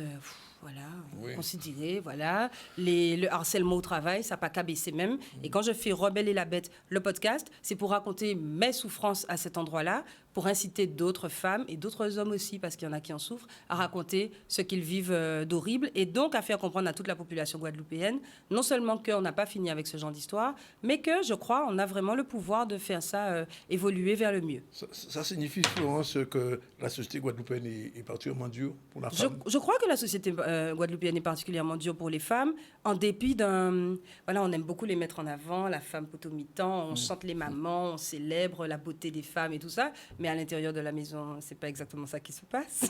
considéré, voilà. Le harcèlement au travail, ça n'a pas qu'à baisser même. Et quand je fais Rebelle et la Bête, le podcast, c'est pour raconter mes souffrances à cet endroit-là, pour inciter d'autres femmes et d'autres hommes aussi, parce qu'il y en a qui en souffrent, à raconter ce qu'ils vivent d'horrible et donc à faire comprendre à toute la population guadeloupéenne, non seulement qu'on n'a pas fini avec ce genre d'histoire, mais que, je crois, on a vraiment le pouvoir de faire ça évoluer vers le mieux. Ça signifie, Florence, que la société guadeloupéenne est particulièrement dure pour la femme? Je crois que la société guadeloupéenne est particulièrement dure pour les femmes, en dépit d'un... Voilà, on aime beaucoup les mettre en avant, la femme potomitan, on chante les mamans, on célèbre la beauté des femmes et tout ça, mais à l'intérieur de la maison, c'est pas exactement ça qui se passe.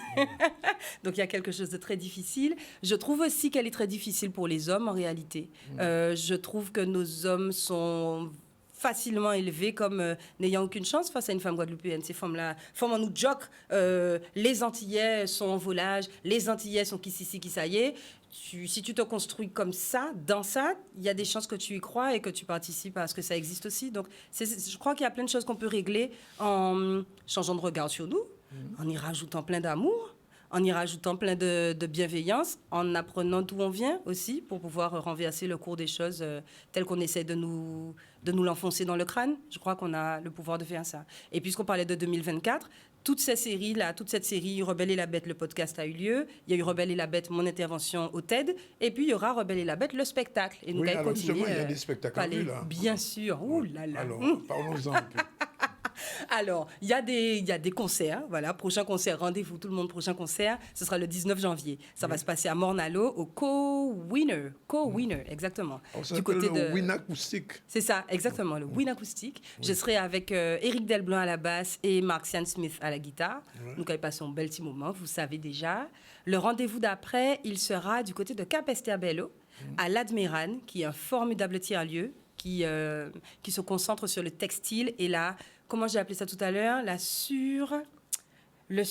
Donc il y a quelque chose de très difficile. Je trouve aussi qu'elle est très difficile pour les hommes en réalité. Je trouve que nos hommes sont facilement élevées comme n'ayant aucune chance face à une femme guadeloupéenne. Ces femmes-là, en nous joke, les Antillais sont en volage, les Antillais sont qui ça y est. Si tu te construis comme ça, dans ça, il y a des chances que tu y crois et que tu participes à ce que ça existe aussi. Donc, je crois qu'il y a plein de choses qu'on peut régler en changeant de regard sur nous, en y rajoutant plein d'amour, en y rajoutant plein de bienveillance, en apprenant d'où on vient aussi, pour pouvoir renverser le cours des choses telles qu'on essaie de nous l'enfoncer dans le crâne. Je crois qu'on a le pouvoir de faire ça. Et puisqu'on parlait de 2024, toute cette série Rebelle et la Bête, le podcast a eu lieu. Il y a eu Rebelle et la Bête, mon intervention au TED. Et puis, il y aura Rebelle et la Bête, le spectacle. Et nous oui, allons alors continuer. justement, il y a des spectacles à vue, là. Bien sûr. Ouh là là. Alors, parlons-en un peu. Alors, il y a des concerts, voilà, prochain concert, rendez-vous tout le monde, prochain concert, ce sera le 19 janvier. Ça va se passer à Morne-à-l'Eau, au Co-Winner, exactement. Du côté de Win Acoustique. C'est ça, exactement, le Win Acoustique. Je serai avec Éric Delblanc à la basse et Mark Smith à la guitare. Nous allons passer un bel petit moment, vous savez déjà. Le rendez-vous d'après, il sera du côté de Cap-Esterbello, à l'Admiral, qui est un formidable tiers-lieu, qui se concentre sur le textile et la... Comment j'ai appelé ça tout à l'heure? Le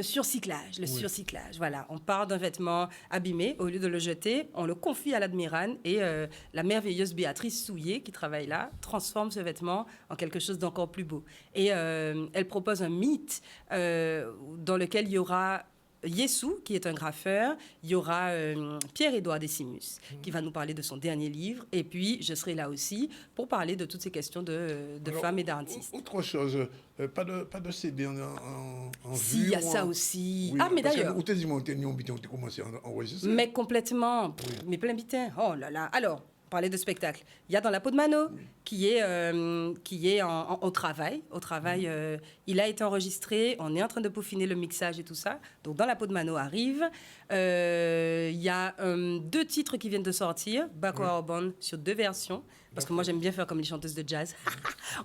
surcyclage. Le surcyclage, voilà. On part d'un vêtement abîmé, au lieu de le jeter, on le confie à l'Admiral et la merveilleuse Béatrice Souillet, qui travaille là, transforme ce vêtement en quelque chose d'encore plus beau. Et elle propose un mythe dans lequel il y aura Yessou, qui est un graffeur, il y aura Pierre-Édouard Décimus, qui va nous parler de son dernier livre, et puis je serai là aussi pour parler de toutes ces questions de femmes et d'artistes. Autre chose, pas de CD en si, vue. Il y a ça aussi. Oui, mais d'ailleurs... Où t'es commencé à enregistrer? Mais complètement, mais plein bitin. Oh là là. Alors, parler de spectacle. Il y a Dans la peau de Mano, qui est au travail. Il a été enregistré, on est en train de peaufiner le mixage et tout ça. Donc, Dans la peau de Mano arrive. Il y a 2 titres qui viennent de sortir, Baco Arbonne, sur 2 versions. Parce que moi, j'aime bien faire comme les chanteuses de jazz.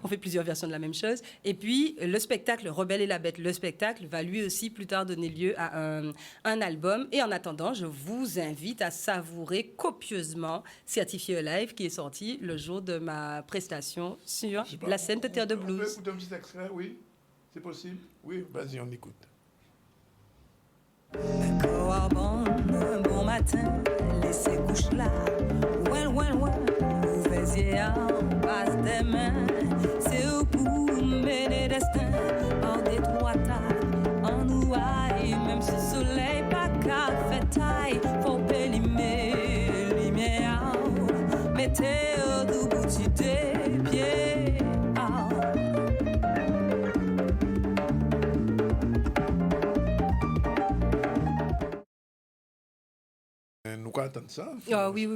On fait plusieurs versions de la même chose. Et puis, le spectacle Rebelle et la Bête, le spectacle, va lui aussi plus tard donner lieu à un album. Et en attendant, je vous invite à savourer copieusement Certifié Live, qui est sorti le jour de ma prestation sur la scène de Terre de Blues. On peut écouter un petit extrait, oui? C'est possible? Oui, vas-y, on écoute. Bon matin, laissez couche là. Ouvrez en passe des mains. C'est au bout, mener destin. En détroitade, en ouaille. Même si le soleil pas qu'à fait taille. Faut pélimer, lumière. Mettez au bout des pieds. Nous allons attendre ça. Oui.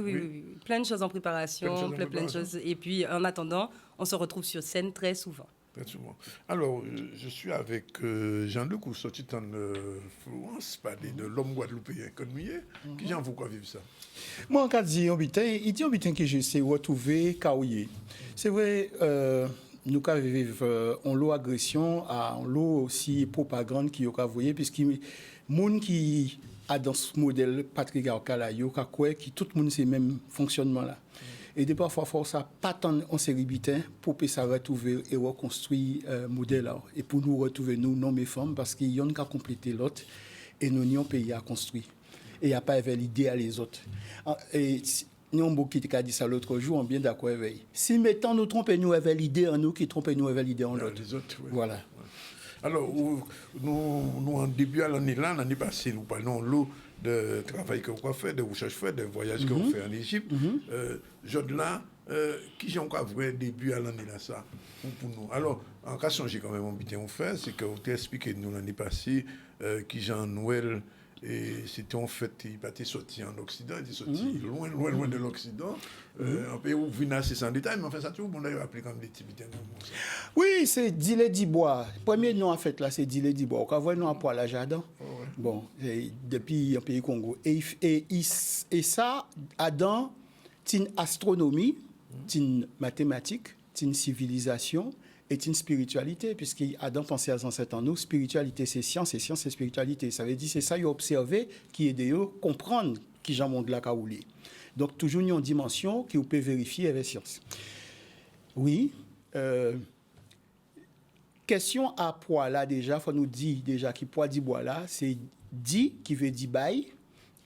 Plein de choses en préparation, plein de choses. Et puis, en attendant, on se retrouve sur scène très souvent. Très souvent. Alors, je suis avec Jean-Luc ou sorti en Florence, parler de l'homme guadeloupéen connué. Qui j'en vous quoi vivre ça? Moi, quand il dit un bitin que je sais retrouver Kaouye. C'est vrai, nous vivons en lot agression, en lot aussi propagande qui est voyé, puisqu'il monde qui a dans ce modèle Patrick Arcala, qui tout le monde c'est le même fonctionnement là. Et des parfois ça pas tant en série bitin pour que ça retrouver et reconstruire modèle là et pour nous retrouver nous non mes femmes parce qu'il y en a qu'à compléter l'autre et nous n'y un pays à construire et il y a pas vers l'idée à les autres et nous on beaucoup qui a dit ça l'autre jour on bien d'accord avec si mettons nous tromper nous avec l'idée en nous qui tromper nous avec l'idée en l'autre voilà. Alors, nous en début à l'année passée, nous parlons de travail que vous faites, de recherche faites, de voyages que vous faites en Égypte. Là, qui j'ai encore vrai début à l'année là ça pour nous. Alors, en cas changer quand même, on fait, c'est que vous t'expliquez nous l'année passée qui Jean Noël et c'était en fait il était sorti en Occident, il était sorti loin de l'Occident. Un pays où vous n'avez sans détail, mais enfin ça tout le monde a appelé comme des activités. Oui, c'est Dilé Dibois. Premier nom en fait là, c'est Dilé Dibois. On voit nous à Poil à Jardin. Bon, depuis un pays Congo. Et ça, Adam, une astronomie, une mathématique, une civilisation et une spiritualité, puisqu'Adam pensait à ancêtres en nous, spiritualité c'est science, et science c'est spiritualité. Ça veut dire c'est ça qu'il a observé, qui aide à comprendre qui j'en montre la kaouli. Donc toujours une dimension qui vous peut vérifier avec science. Oui. Question à poids là déjà, il faut nous dire déjà qui poids dit bois là, c'est dit qui veut dire bail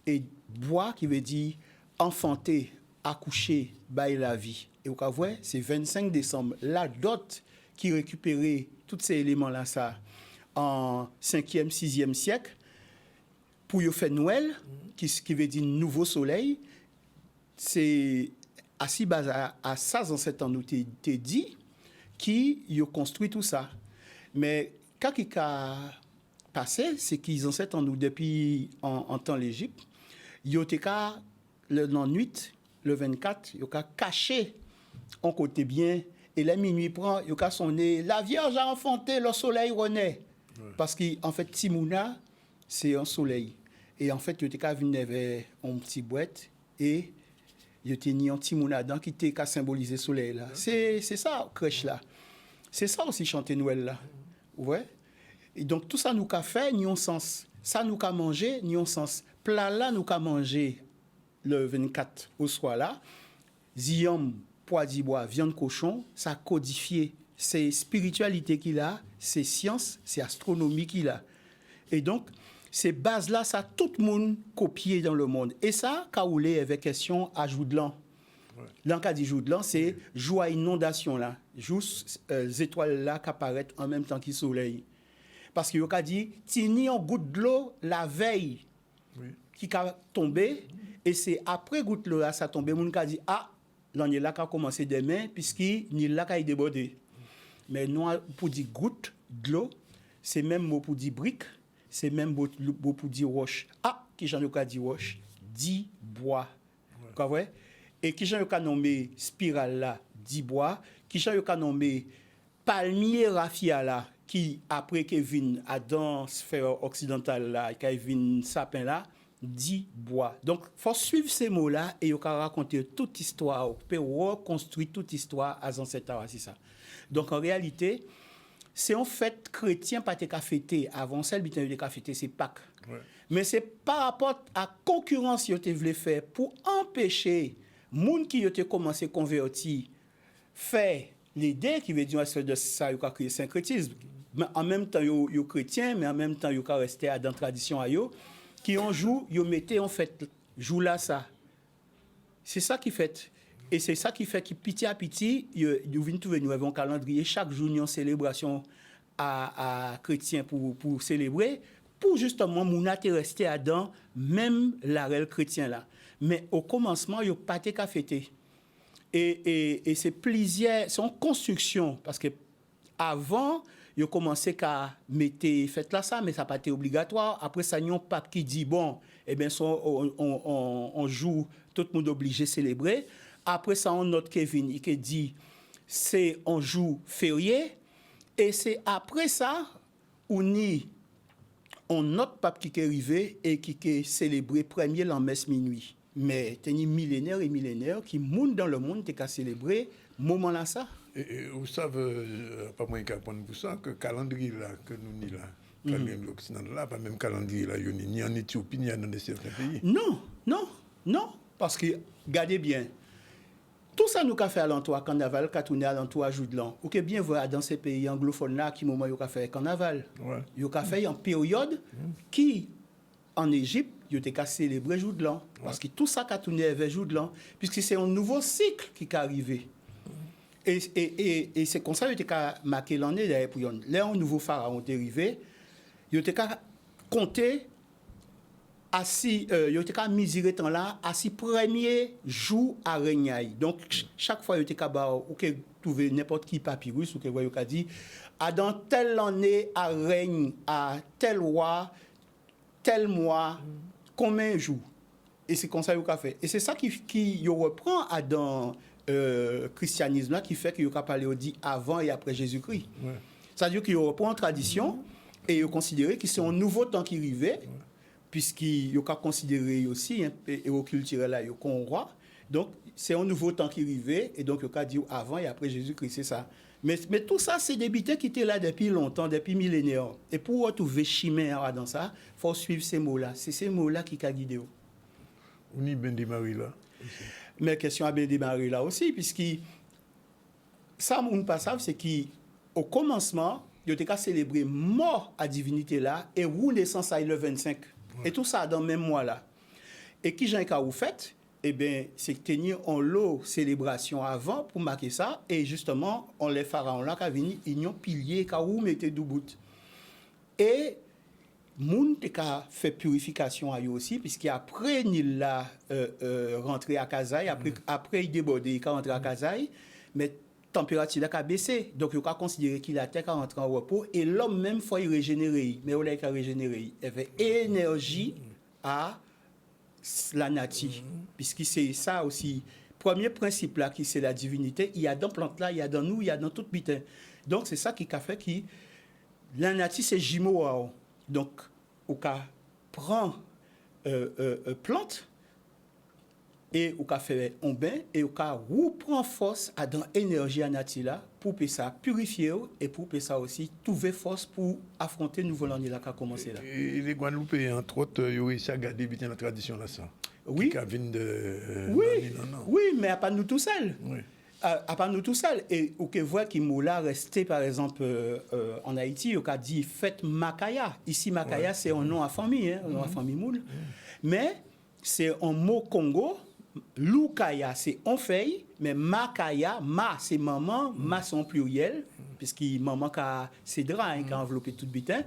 et bois qui veut dire enfanter, accoucher, bail la vie. Et vous voyez, c'est 25 décembre. La dot qui récupérait tous ces éléments là ça en 5e, 6e siècle pour y faire Noël, qui veut dire nouveau soleil, c'est assez basé à ça dans cet temps nous t'ai dit qui y a construit tout ça. Mais quand il a passé, c'est qu'ils ont cette en nous depuis en temps l'Égypte, ils ont été le nuit, le 24, ils ont caché en côté bien et la minuit prend, ils ont sonné la Vierge a enfanté, le soleil renaît. Ouais. Parce qu'en fait Timouna c'est un soleil et en fait ils ont été venus avec une petite boîte et ils ont été mis un Timouna dedans qui était symboliser le soleil là. C'est ça crèche là. C'est ça aussi chanter Noël là. Ouais. Et donc tout ça nous qu'a fait ni un sens. Ça nous qu'a mangé ni un sens. Plat là nous qu'a mangé le 24 au soir là. Ziom, pois d'Ibois, viande cochon, ça codifié. C'est spiritualité qu'il a, c'est science, c'est astronomie qu'il a. Et donc ces bases là ça tout le monde copié dans le monde. Et ça Kaoulé avec question à Joudlan. L'encas dit Joudlan, c'est joie inondation là, juste étoiles là qui apparaissent en même temps que le soleil. Parce qu'il a dit, tini en goutte de l'eau la veille qui a tombé, et c'est après goutte de l'eau là ça tombé, mon a dit ah l'année là qui a commencé demain puisque ni là qui a débordé. Mais non pour dire goutte de l'eau, c'est même mot pour dire brique, c'est même mot pour dire roche. Ah qui j'en ai dit roche, dit bois. Vous voyez? Et qui j'en ai nommé spirale là, dit bois, qui j'en ai nommé palmier raffia là, qui après Kevin a dans sphère occidentale là, Kevin sapin là, dit bois. Donc faut suivre ces mots là et il faut raconter toute histoire, peut reconstruire toute histoire à cette heure c'est ça. Donc en réalité, c'est en fait chrétien pas te fêter avant celle bitin de fêter c'est Pâques. Ouais. Mais c'est par rapport à concurrence yo te voulait faire pour empêcher moun qui ont commencé à convertir, fait l'idée qui veut dire de ça, il a créé syncrétisme. Mais en même temps, ils sont chrétiens, mais en même temps, ils sont restés dans la tradition, qui ont joué, ils mettaient en fait, joue là ça. C'est ça qui fait. Et c'est ça qui fait que petit à petit, ils viennent trouver nous avons un calendrier, chaque jour, une célébration à chrétiens pour célébrer, pour justement, moun a resté dedans, même la réelle chrétien là. Mais au commencement, il n'y a pas de fêter. Et c'est plaisir, c'est en construction. Parce que avant, il a commencé à mettre fête là ça, mais ça n'a pas été obligatoire. Après, ça, il y a un pape qui dit, bon, eh bien, on joue, tout le monde est obligé de célébrer. Après ça, on note Kevin, qui dit, c'est on joue férié. Et c'est après ça, on note pape qui est arrivé et qui est célébré premier la messe minuit. Mais il y a millénaires et millénaires qui montent dans le monde qui ont célébré moment là ça. Et vous savez, pas moins qu'à prendre pour ça, que le calendrier là, que nous ni là, calendrier de l'Occident là, pas même calendrier là, ni en Éthiopie, ni dans certains pays. Non, parce que, regardez bien, tout ça nous a fait à l'entour carnaval, qui a tourné à l'entour à Joudlan, ou que bien voir dans ces pays anglophones là, qui moment ils ont fait carnaval. Ils ont fait en période qui, en Égypte, ils ont célébré Joudlan. Parce que tout ça a tourné vers Joudlan, puisque c'est un nouveau cycle qui est arrivé. Et c'est comme ça qu'ils ont marqué l'année derrière pour eux. Là, un nouveau pharaon est arrivé, ils ont compté assis, ils ont mesuré temps là, assis premier jour à régner. Donc, chaque fois, ils ont trouvé n'importe qui papyrus, ou qu'ils ont dit, dans telle année à règne, à tel roi, tel mois, combien de jours. Et c'est comme ça qu'il a fait. Et c'est ça qui reprend dans le christianisme là, qui fait qu'il a parlé dit avant et après Jésus-Christ. Ouais. C'est-à-dire qu'il reprend une tradition et il a considéré que c'est un nouveau temps qui arrivait, puisqu'il a considéré aussi, et au culturel là, il y a un roi. Donc, c'est un nouveau temps qui arrivait, et donc il a dit avant et après Jésus-Christ, c'est ça. Mais tout ça, c'est des bités qui étaient là depuis longtemps, depuis millénaires. Et pour retrouver chimère dans ça, il faut suivre ces mots-là. C'est ces mots-là qui ont guidé. On y Ben Marie là. Mais question à Ben Marie là aussi, puisque ça, on ne pas savent, c'est qu'au commencement, il y a célébré mort à divinité là et ou naissance à le 25. Et tout ça dans le même mois là. Et qui j'ai qu'à vous fait, eh bien, c'est que tenir en lot célébration avant pour marquer ça. Et justement, on les pharaons là qui viennent, ils ont pilier, qui ont mis deux bouts. Et moun te ka fait purification à eux aussi, puisqu'après il a rentré à Kazaï, après il débordé, il a rentré à Kazaï, mais température a baissé. Donc il a considéré qu'il a terre rentré en repos et l'homme même faut il régénérer. Mais il a régénéré, il avait énergie à la nature, puisque c'est ça aussi. Premier principe là, qui c'est la divinité, il y a dans plante là, il y a dans nous, il y a dans tout bitin. Donc c'est ça qui a fait que la nature c'est jumeau. Donc, on prend plante et on fait un bain et on prend force à dans énergie à nature là pour ça purifier et pour ça aussi trouver force pour affronter le nouveau année là qui a commencé là. Et les Guadeloupéens entre autres, ils ont réussi à garder bien la tradition là ça. Oui. Oui, mais pas nous tout seuls. Oui. À part nous tout seuls. Et ou que voit qui moula resté par exemple en Haïti, on a dit fête Makaya. Ici Makaya c'est un nom à famille, un nom à famille moule. Mais c'est un mot Congo. Lukaya c'est on feuille, mais Makaya, ma c'est maman, ma c'est en pluriel, puisque maman c'est drap qui a enveloppé tout bitin.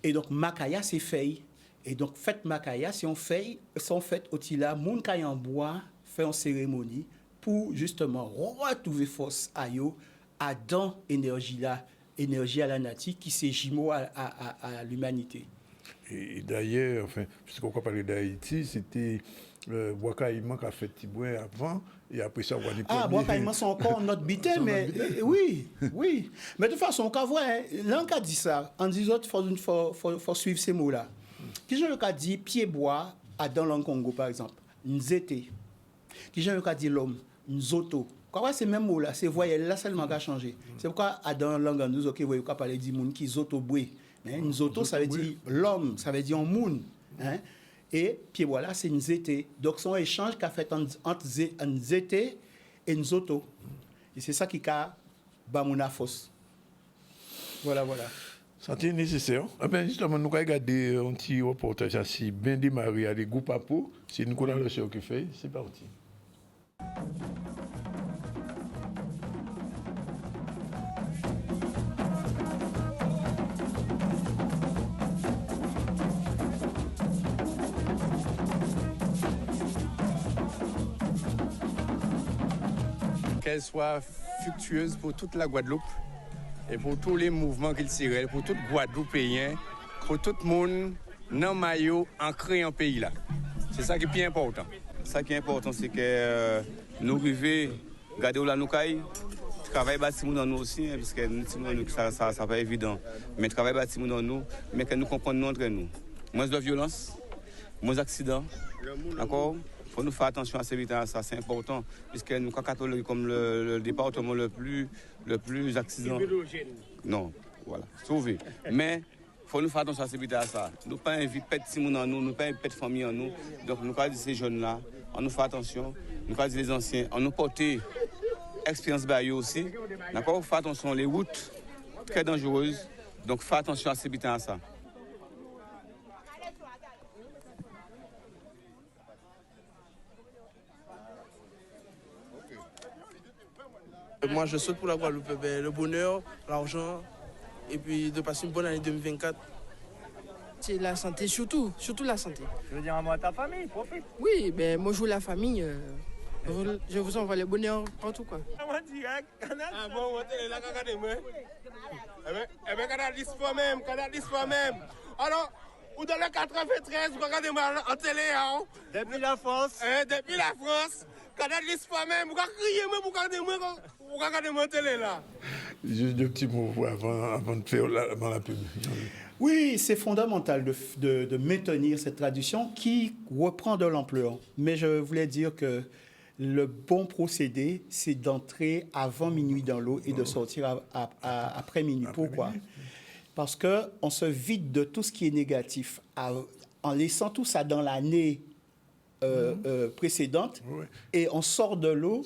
Et donc Makaya c'est feuille. Et donc fête Makaya c'est on feuille, sont fêtes au tila moun kay en bois fait en cérémonie pour justement retrouver force à yo à dans énergie à la nature qui c'est jumeau à l'humanité. Et d'ailleurs, enfin, puisqu'on parle d'Haïti, c'était Bois-Caïman qui a fait Tibouin avant, et après ça, on a dit... Ah, Bois-Caïman, c'est encore notre bité, mais oui. Mais de toute façon, on peut voir, là, on a dit ça, en disant qu'il faut suivre ces mots-là. Qui j'ai le dit pied-bois dans le Congo, par exemple, nzete. Qui j'ai le dit l'homme, nzoto. Quoi, ces mêmes mots-là, ces voyelles-là seulement qui a changé. C'est pourquoi, dans la langue, nous, on peut parler du monde qui zoto boué. Nzoto, ça veut dire l'homme, ça veut dire un moun. Et puis voilà, c'est nzete. Donc, c'est un échange qu'a fait entre nzete et nzoto. Et c'est ça qui a bamouna fausse. Voilà. C'est nécessaire. Justement, nous avons regardé un petit reportage assez bien démarré à des groupes à peau. C'est Nicolas Le Cheur qui fait. C'est parti. Qu'elle soit fructueuse pour toute la Guadeloupe et pour tous les mouvements culturels, pour tout Guadeloupéen, pour tout le monde dans le maillot ancré en pays là. C'est ça qui est plus important. Ça qui est important, c'est que nous arrivons à garder la noucaille, travailler bâtiment dans nous aussi, parce que ça n'est pas évident. Mais travailler bâtiment dans nous, mais que nous comprenions entre nous. Moins de violence, moins d'accidents, d'accord? Il faut nous faire attention à ces vitamines, ça c'est important, puisque nous, catholiques, comme le département le plus accident. Non, voilà, sauvé. Mais il faut nous faire attention à ces vitamines, ça. Nous ne pas inviter petits gens en nous, nous ne pas inviter famille en nous. Donc nous pas dire ces jeunes-là, on nous fait attention, nous pas dire les anciens, on nous porter expérience baillot aussi. D'accord, faire attention, les routes très dangereuses, donc faire attention à ces vitamines, ça. Moi, je souhaite pour la Guadeloupe le bonheur, l'argent, et puis de passer une bonne année 2024. C'est la santé, surtout la santé. Je veux dire à moi, ta famille, profite. Oui, ben moi je veux la famille. Je vous envoie le bonheur partout, quoi. Ah bon, on est là, regardez-moi. Eh bien, regardez même. Alors, ou dans le 93, regardez-moi en télé, hein. Depuis la France. Regardez l'histoire même, vous regardez mon télé là. Juste deux petits mots avant de faire la pub. Oui, c'est fondamental de maintenir cette tradition qui reprend de l'ampleur. Mais je voulais dire que le bon procédé, c'est d'entrer avant minuit dans l'eau et de sortir après minuit. Pourquoi? Parce qu'on se vide de tout ce qui est négatif en laissant tout ça dans l'année précédente et on sort de l'eau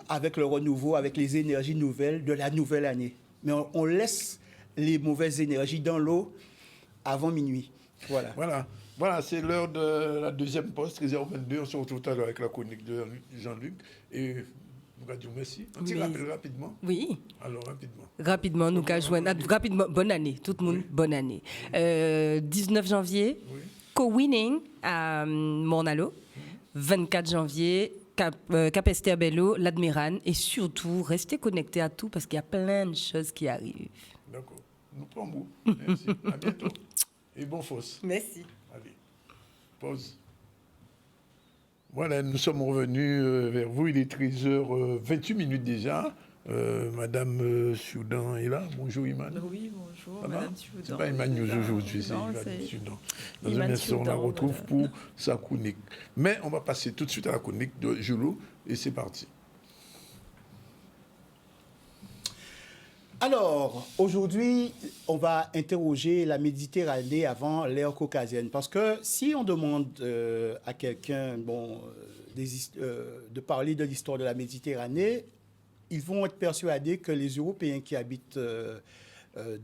avec le renouveau, avec les énergies nouvelles de la nouvelle année. Mais on laisse les mauvaises énergies dans l'eau avant minuit. Voilà, c'est l'heure de la deuxième pause, 13h22. On se retrouve tout à l'heure avec la chronique de Jean-Luc. Et nous allons dire merci. On t'y rappelle rapidement. Oui. Alors, rapidement. Rapidement, nous allons joindre. Rapidement, bonne année. Tout le monde, bonne année. 19 janvier, co-winning à Mornalo. 24 janvier, Cap Esterbello, l'Admiral. Et surtout, restez connectés à tout parce qu'il y a plein de choses qui arrivent. D'accord. Nous prenons bout. Merci. À bientôt. Et bon fausse. Merci. Allez, pause. Voilà, nous sommes revenus vers vous. Il est 13h28 déjà. Madame Soudan est là. Bonjour, Iman. Oui, bonjour, Ça Madame va? Soudan. C'est pas Iman News aujourd'hui, c'est Iman Soudan. Dans un instant, on la retrouve pour sa chronique. Mais on va passer tout de suite à la chronique de Joulou. Et c'est parti. Alors, aujourd'hui, on va interroger la Méditerranée avant l'ère caucasienne. Parce que si on demande à quelqu'un de parler de l'histoire de la Méditerranée, ils vont être persuadés que les Européens qui habitent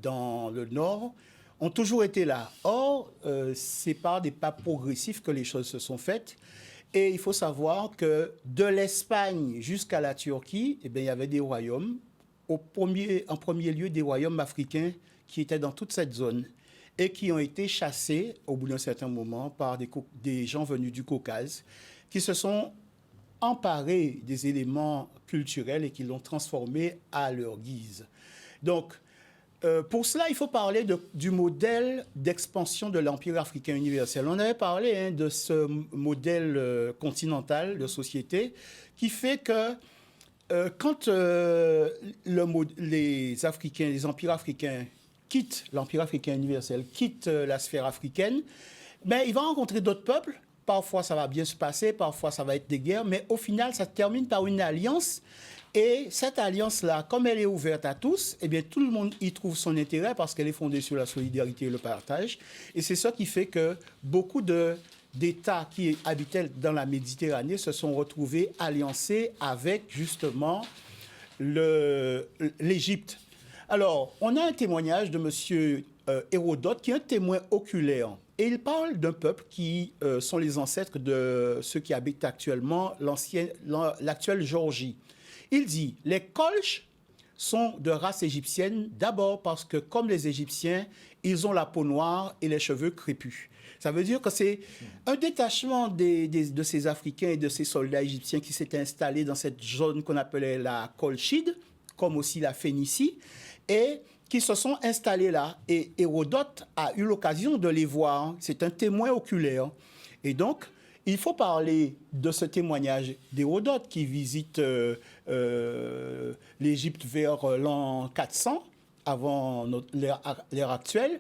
dans le Nord ont toujours été là. Or, c'est par des pas progressifs que les choses se sont faites. Et il faut savoir que de l'Espagne jusqu'à la Turquie, eh bien, il y avait des royaumes. En premier lieu, des royaumes africains qui étaient dans toute cette zone et qui ont été chassés au bout d'un certain moment par des gens venus du Caucase qui se sont emparés des éléments culturels et qui l'ont transformé à leur guise. Donc, pour cela, il faut parler du modèle d'expansion de l'Empire africain universel. On avait parlé de ce modèle continental de société qui fait que quand les Africains, les empires africains quittent l'Empire africain universel, quittent la sphère africaine, ben, ils vont rencontrer d'autres peuples. Parfois, ça va bien se passer, parfois, ça va être des guerres, mais au final, ça termine par une alliance. Et cette alliance-là, comme elle est ouverte à tous, eh bien, tout le monde y trouve son intérêt parce qu'elle est fondée sur la solidarité et le partage. Et c'est ça qui fait que beaucoup d'États qui habitaient dans la Méditerranée se sont retrouvés alliancés avec, justement, l'Égypte. Alors, on a un témoignage de M. Hérodote, qui est un témoin oculaire. Et il parle d'un peuple qui sont les ancêtres de ceux qui habitent actuellement l'actuelle Géorgie. Il dit, les Kolches sont de race égyptienne, d'abord parce que, comme les Égyptiens, ils ont la peau noire et les cheveux crépus. Ça veut dire que c'est un détachement de ces Africains et de ces soldats égyptiens qui s'étaient installés dans cette zone qu'on appelait la Colchide, comme aussi la Phénicie, et qui se sont installés là. Et Hérodote a eu l'occasion de les voir. C'est un témoin oculaire. Et donc, il faut parler de ce témoignage d'Hérodote qui visite l'Égypte vers l'an 400, avant l'ère actuelle.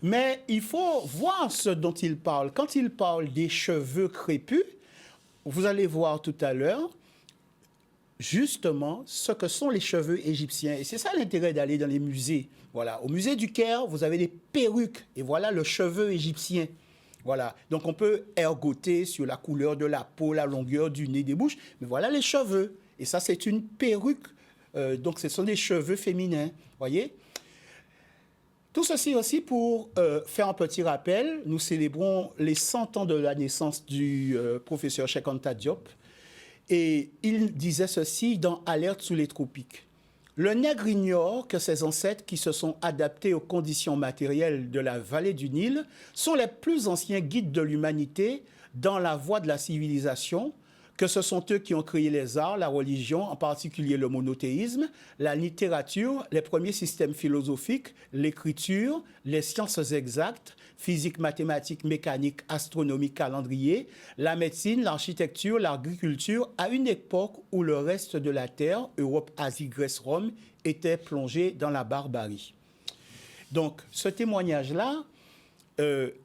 Mais il faut voir ce dont il parle. Quand il parle des cheveux crépus, vous allez voir tout à l'heure justement ce que sont les cheveux égyptiens. Et c'est ça l'intérêt d'aller dans les musées. Voilà. Au musée du Caire, vous avez des perruques. Et voilà le cheveu égyptien. Voilà. Donc on peut ergoter sur la couleur de la peau, la longueur du nez, des bouches. Mais voilà les cheveux. Et ça, c'est une perruque. Donc ce sont des cheveux féminins. Voyez ? Tout ceci aussi pour faire un petit rappel. Nous célébrons les 100 ans de la naissance du professeur Cheikh Anta Diop. Et il disait ceci dans Alerte sous les tropiques. Le nègre ignore que ses ancêtres qui se sont adaptés aux conditions matérielles de la vallée du Nil sont les plus anciens guides de l'humanité dans la voie de la civilisation, que ce sont eux qui ont créé les arts, la religion, en particulier le monothéisme, la littérature, les premiers systèmes philosophiques, l'écriture, les sciences exactes, physique, mathématiques, mécanique, astronomie, calendrier, la médecine, l'architecture, l'agriculture, à une époque où le reste de la Terre, Europe, Asie, Grèce, Rome, était plongé dans la barbarie. Donc, ce témoignage-là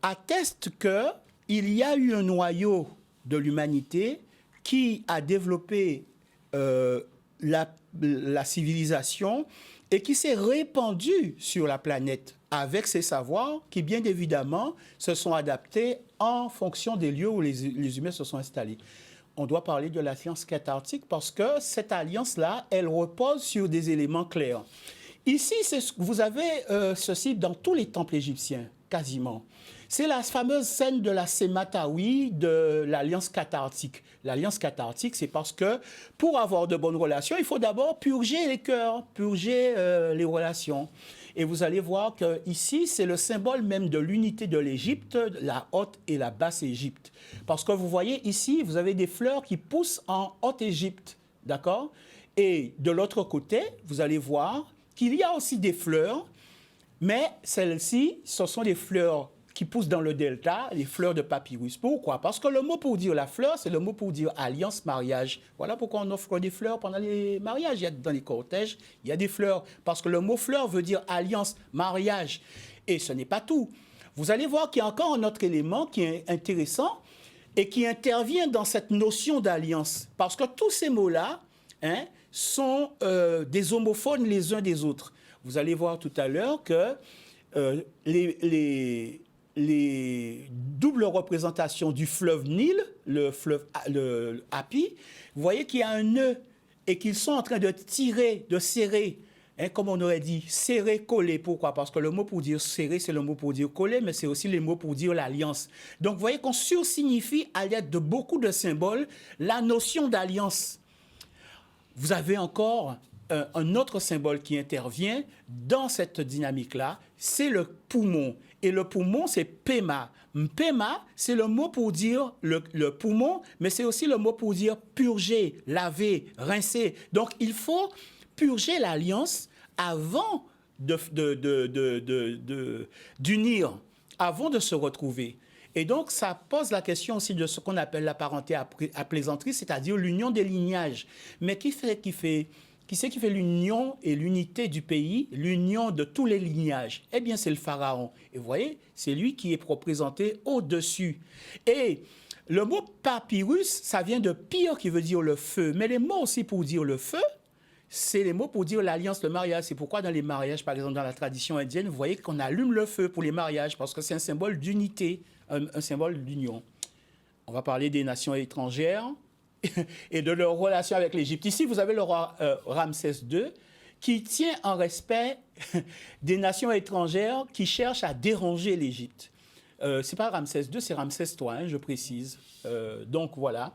atteste qu'il y a eu un noyau de l'humanité qui a développé la civilisation et qui s'est répandu sur la planète avec ses savoirs qui, bien évidemment, se sont adaptés en fonction des lieux où les humains se sont installés. On doit parler de l'alliance catarctique parce que cette alliance-là, elle repose sur des éléments clairs. Ici, vous avez ceci dans tous les temples égyptiens, quasiment. C'est la fameuse scène de la Sématawi de l'alliance cathartique. L'alliance cathartique, c'est parce que pour avoir de bonnes relations, il faut d'abord purger les cœurs, purger les relations. Et vous allez voir qu'ici, c'est le symbole même de l'unité de l'Égypte, la Haute et la Basse Égypte. Parce que vous voyez ici, vous avez des fleurs qui poussent en Haute Égypte, d'accord? Et de l'autre côté, vous allez voir qu'il y a aussi des fleurs, mais celles-ci, ce sont des fleurs qui poussent dans le delta, les fleurs de papyrus. Pourquoi? Parce que le mot pour dire la fleur, c'est le mot pour dire alliance, mariage. Voilà pourquoi on offre des fleurs pendant les mariages. Dans les cortèges, il y a des fleurs. Parce que le mot fleur veut dire alliance, mariage. Et ce n'est pas tout. Vous allez voir qu'il y a encore un autre élément qui est intéressant et qui intervient dans cette notion d'alliance. Parce que tous ces mots-là sont des homophones les uns des autres. Vous allez voir tout à l'heure que les doubles représentations du fleuve Nil, le Hapi, vous voyez qu'il y a un nœud et qu'ils sont en train de tirer, de serrer, comme on aurait dit, serrer, coller. Pourquoi? Parce que le mot pour dire serrer, c'est le mot pour dire coller, mais c'est aussi le mot pour dire l'alliance. Donc vous voyez qu'on sursignifie à l'aide de beaucoup de symboles la notion d'alliance. Vous avez encore un autre symbole qui intervient dans cette dynamique-là, c'est le poumon. Et le poumon, c'est Pema. Pema, c'est le mot pour dire le poumon, mais c'est aussi le mot pour dire purger, laver, rincer. Donc, il faut purger l'alliance avant d'unir, avant de se retrouver. Et donc, ça pose la question aussi de ce qu'on appelle la parenté à plaisanterie, c'est-à-dire l'union des lignages. Mais qui c'est qui fait l'union et l'unité du pays, l'union de tous les lignages? Eh bien, c'est le pharaon. Et vous voyez, c'est lui qui est représenté au-dessus. Et le mot papyrus, ça vient de pyr qui veut dire le feu. Mais les mots aussi pour dire le feu, c'est les mots pour dire l'alliance, le mariage. C'est pourquoi dans les mariages, par exemple dans la tradition indienne, vous voyez qu'on allume le feu pour les mariages parce que c'est un symbole d'unité, un symbole d'union. On va parler des nations étrangères et de leur relation avec l'Égypte. Ici, vous avez le roi Ramsès II qui tient en respect des nations étrangères qui cherchent à déranger l'Égypte. Ce n'est pas Ramsès II, c'est Ramsès III, je précise. Donc, voilà.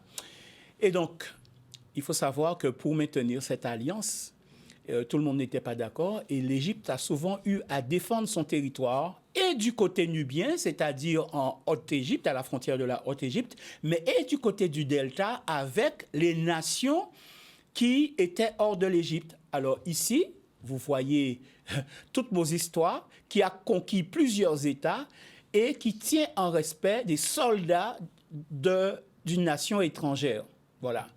Et donc, il faut savoir que pour maintenir cette alliance, tout le monde n'était pas d'accord et l'Égypte a souvent eu à défendre son territoire et du côté nubien, c'est-à-dire en Haute-Égypte, à la frontière de la Haute-Égypte, mais et du côté du delta avec les nations qui étaient hors de l'Égypte. Alors ici, vous voyez toutes vos histoires qui a conquis plusieurs États et qui tient en respect des soldats d'une nation étrangère. Voilà.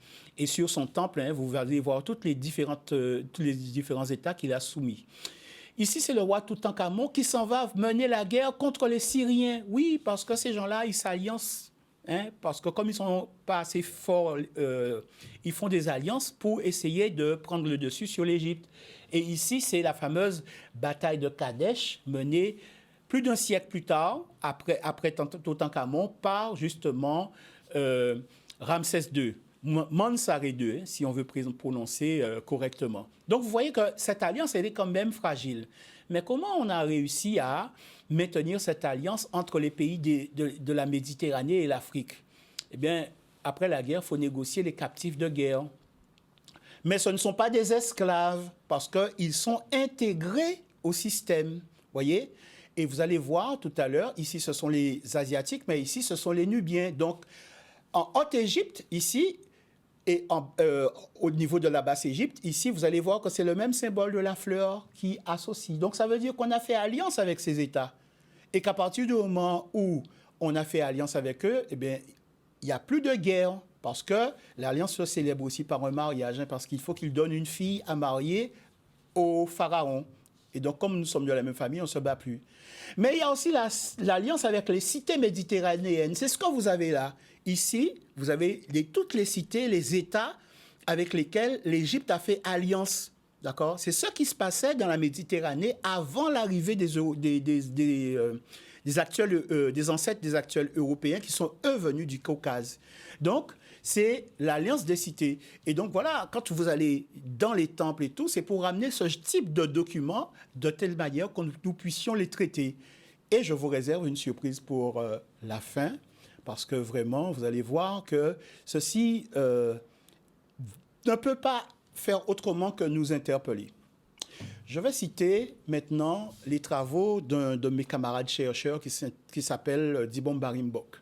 Et sur son temple, vous allez voir tous les différents États qu'il a soumis. Ici, c'est le roi Toutankhamon qui s'en va mener la guerre contre les Syriens. Oui, parce que ces gens-là, ils s'alliancent. Parce que comme ils ne sont pas assez forts, ils font des alliances pour essayer de prendre le dessus sur l'Égypte. Et ici, c'est la fameuse bataille de Kadesh menée plus d'un siècle plus tard, après Toutankhamon, par justement Ramsès II. Mansaré II, si on veut prononcer correctement. Donc, vous voyez que cette alliance, elle est quand même fragile. Mais comment on a réussi à maintenir cette alliance entre les pays de la Méditerranée et l'Afrique? Eh bien, après la guerre, il faut négocier les captifs de guerre. Mais ce ne sont pas des esclaves, parce qu'ils sont intégrés au système, voyez? Et vous allez voir tout à l'heure, ici, ce sont les Asiatiques, mais ici, ce sont les Nubiens. Donc, en Haute-Égypte, ici, et au niveau de la Basse-Égypte, ici, vous allez voir que c'est le même symbole de la fleur qui associe. Donc, ça veut dire qu'on a fait alliance avec ces États. Et qu'à partir du moment où on a fait alliance avec eux, eh bien, il n'y a plus de guerre. Parce que l'alliance se célèbre aussi par un mariage, parce qu'il faut qu'il donne une fille à marier au pharaon. Et donc, comme nous sommes de la même famille, on ne se bat plus. Mais il y a aussi l'alliance avec les cités méditerranéennes. C'est ce que vous avez là. Ici, vous avez toutes les cités, les États avec lesquels l'Égypte a fait alliance. D'accord? C'est ce qui se passait dans la Méditerranée avant l'arrivée des des ancêtres des actuels Européens qui sont, eux, venus du Caucase. Donc, c'est l'Alliance des cités. Et donc, voilà, quand vous allez dans les temples et tout, c'est pour ramener ce type de documents de telle manière que nous puissions les traiter. Et je vous réserve une surprise pour la fin, parce que vraiment, vous allez voir que ceci ne peut pas faire autrement que nous interpeller. Je vais citer maintenant les travaux d'un de mes camarades chercheurs qui s'appelle Dibon Barimbok.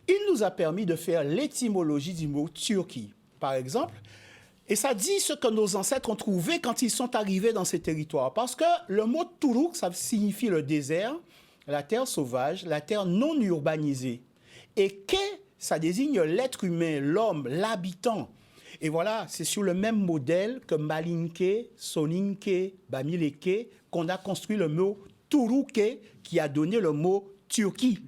Il nous a permis de faire l'étymologie du mot Turquie, par exemple, et ça dit ce que nos ancêtres ont trouvé quand ils sont arrivés dans ces territoires. Parce que le mot Turuk, ça signifie le désert, la terre sauvage, la terre non urbanisée. Et Ke, ça désigne l'être humain, l'homme, l'habitant. Et voilà, c'est sur le même modèle que Malinke, Soninke, Bamileke, qu'on a construit le mot Turuke, qui a donné le mot Turquie.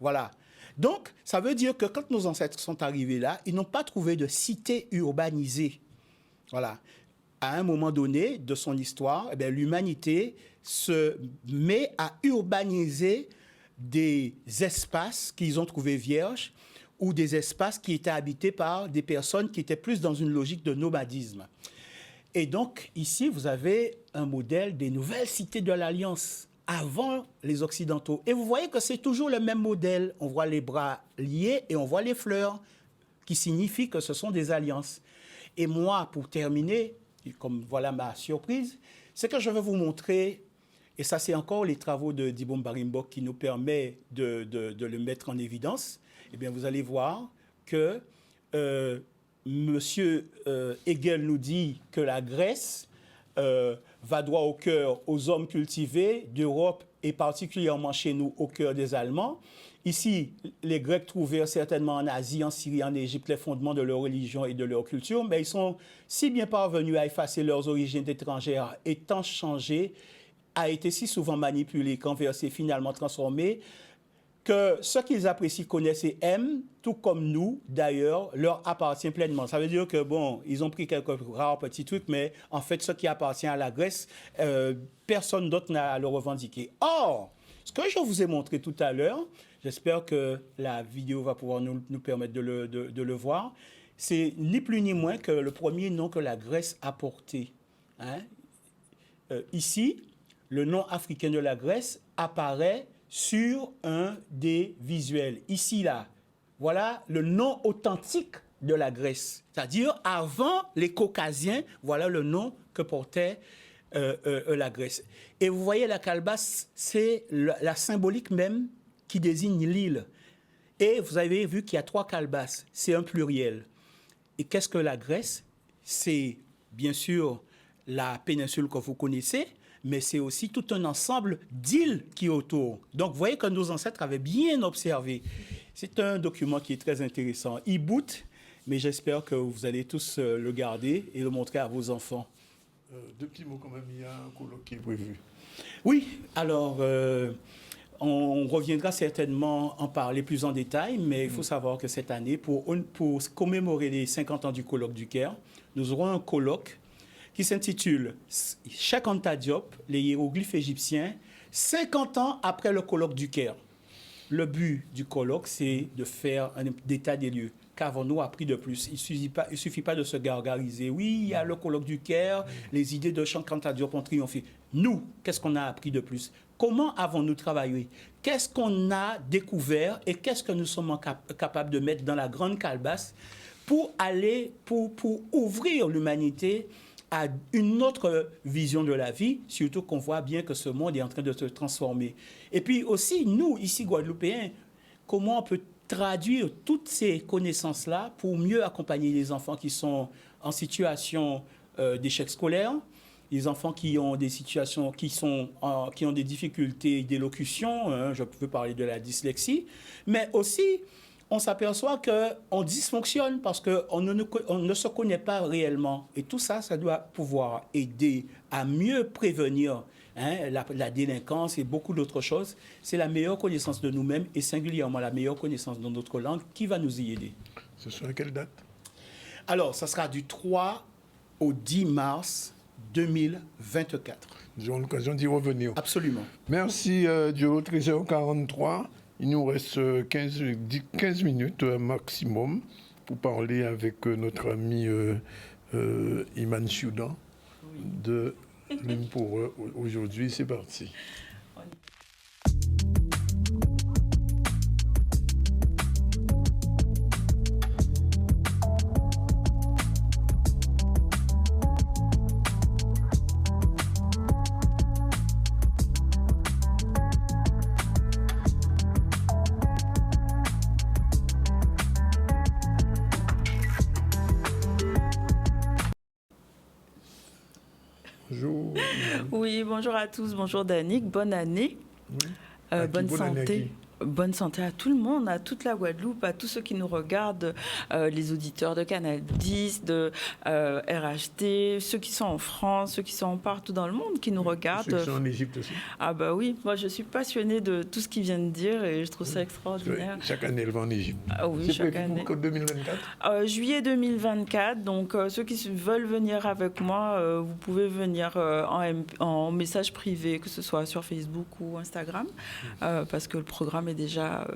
Voilà. Donc, ça veut dire que quand nos ancêtres sont arrivés là, ils n'ont pas trouvé de cité urbanisée. Voilà. À un moment donné de son histoire, eh bien, l'humanité se met à urbaniser des espaces qu'ils ont trouvés vierges ou des espaces qui étaient habités par des personnes qui étaient plus dans une logique de nomadisme. Et donc, ici, vous avez un modèle des nouvelles cités de l'Alliance avant les Occidentaux. Et vous voyez que c'est toujours le même modèle. On voit les bras liés et on voit les fleurs, qui signifient que ce sont des alliances. Et moi, pour terminer, comme voilà ma surprise, c'est que je vais vous montrer, et ça c'est encore les travaux de Dibon Barimbok qui nous permet de le mettre en évidence. Eh bien, vous allez voir que Monsieur Hegel nous dit que la Grèce va droit au cœur aux hommes cultivés d'Europe et particulièrement chez nous au cœur des Allemands. Ici, les Grecs trouvèrent certainement en Asie, en Syrie, en Égypte les fondements de leur religion et de leur culture, mais ils sont si bien parvenus à effacer leurs origines étrangères, étant changés, a été si souvent manipulés, conversés, finalement transformés, que ce qu'ils apprécient, connaissent et aiment, tout comme nous, d'ailleurs, leur appartient pleinement. Ça veut dire que, bon, ils ont pris quelques rares petits trucs, mais en fait, ce qui appartient à la Grèce, personne d'autre n'a à le revendiquer. Or, ce que je vous ai montré tout à l'heure, j'espère que la vidéo va pouvoir nous permettre de le voir, c'est ni plus ni moins que le premier nom que la Grèce a porté. Hein? Ici, le nom africain de la Grèce apparaît sur un des visuels. Ici, là, voilà le nom authentique de la Grèce. C'est-à-dire, avant les Caucasiens, voilà le nom que portait la Grèce. Et vous voyez, la calebasse, c'est la symbolique même qui désigne l'île. Et vous avez vu qu'il y a 3 calebasses. C'est un pluriel. Et qu'est-ce que la Grèce? C'est, bien sûr, la péninsule que vous connaissez, mais c'est aussi tout un ensemble d'îles qui est autour. Donc, vous voyez que nos ancêtres avaient bien observé. C'est un document qui est très intéressant. Il boot, mais j'espère que vous allez tous le garder et le montrer à vos enfants. 2 petits mots quand même, il y a un colloque qui est prévu. Oui, alors, on reviendra certainement en parler plus en détail, mais il faut savoir que cette année, pour commémorer les 50 ans du colloque du Caire, nous aurons un colloque qui s'intitule « Cheikh Anta Diop, les hiéroglyphes égyptiens, 50 ans après le colloque du Caire ». Le but du colloque, c'est de faire un état des lieux. Qu'avons-nous appris de plus? Il ne suffit pas de se gargariser. Oui, il y a le colloque du Caire, les idées de Cheikh Anta Diop ont triomphé. Nous, qu'est-ce qu'on a appris de plus? Comment avons-nous travaillé? Qu'est-ce qu'on a découvert et qu'est-ce que nous sommes capables de mettre dans la grande calebasse pour ouvrir l'humanité à une autre vision de la vie, surtout qu'on voit bien que ce monde est en train de se transformer. Et puis aussi, nous, ici, Guadeloupéens, comment on peut traduire toutes ces connaissances-là pour mieux accompagner les enfants qui sont en situation d'échec scolaire, les enfants qui ont des situations, qui ont des difficultés d'élocution, hein, je peux parler de la dyslexie, mais aussi on s'aperçoit qu'on dysfonctionne parce qu'on ne se connaît pas réellement. Et tout ça, ça doit pouvoir aider à mieux prévenir la délinquance et beaucoup d'autres choses. C'est la meilleure connaissance de nous-mêmes et singulièrement la meilleure connaissance de notre langue qui va nous y aider. Ce sera quelle date? Alors, ça sera du 3 au 10 mars 2024. Nous aurons l'occasion d'y revenir. Absolument. Merci, Joe. 13h43. Il nous reste 15 minutes maximum pour parler avec notre ami Iman Choudan de L'Une pour eux. Aujourd'hui, c'est parti. Bonjour. Oui, bonjour à tous, bonjour Danick, bonne année, bonne santé. Bonne santé à tout le monde, à toute la Guadeloupe, à tous ceux qui nous regardent, les auditeurs de Canal 10, de RHT, ceux qui sont en France, ceux qui sont partout dans le monde, qui nous regardent. Ceux qui sont en Égypte aussi. Ah bah oui, moi je suis passionnée de tout ce qu'ils viennent de dire et je trouve ça extraordinaire. Chaque année, elle va en Égypte. Ah oui, chaque année. Pour 2024 juillet 2024, donc ceux qui veulent venir avec moi, vous pouvez venir en message privé, que ce soit sur Facebook ou Instagram, parce que le programme est déjà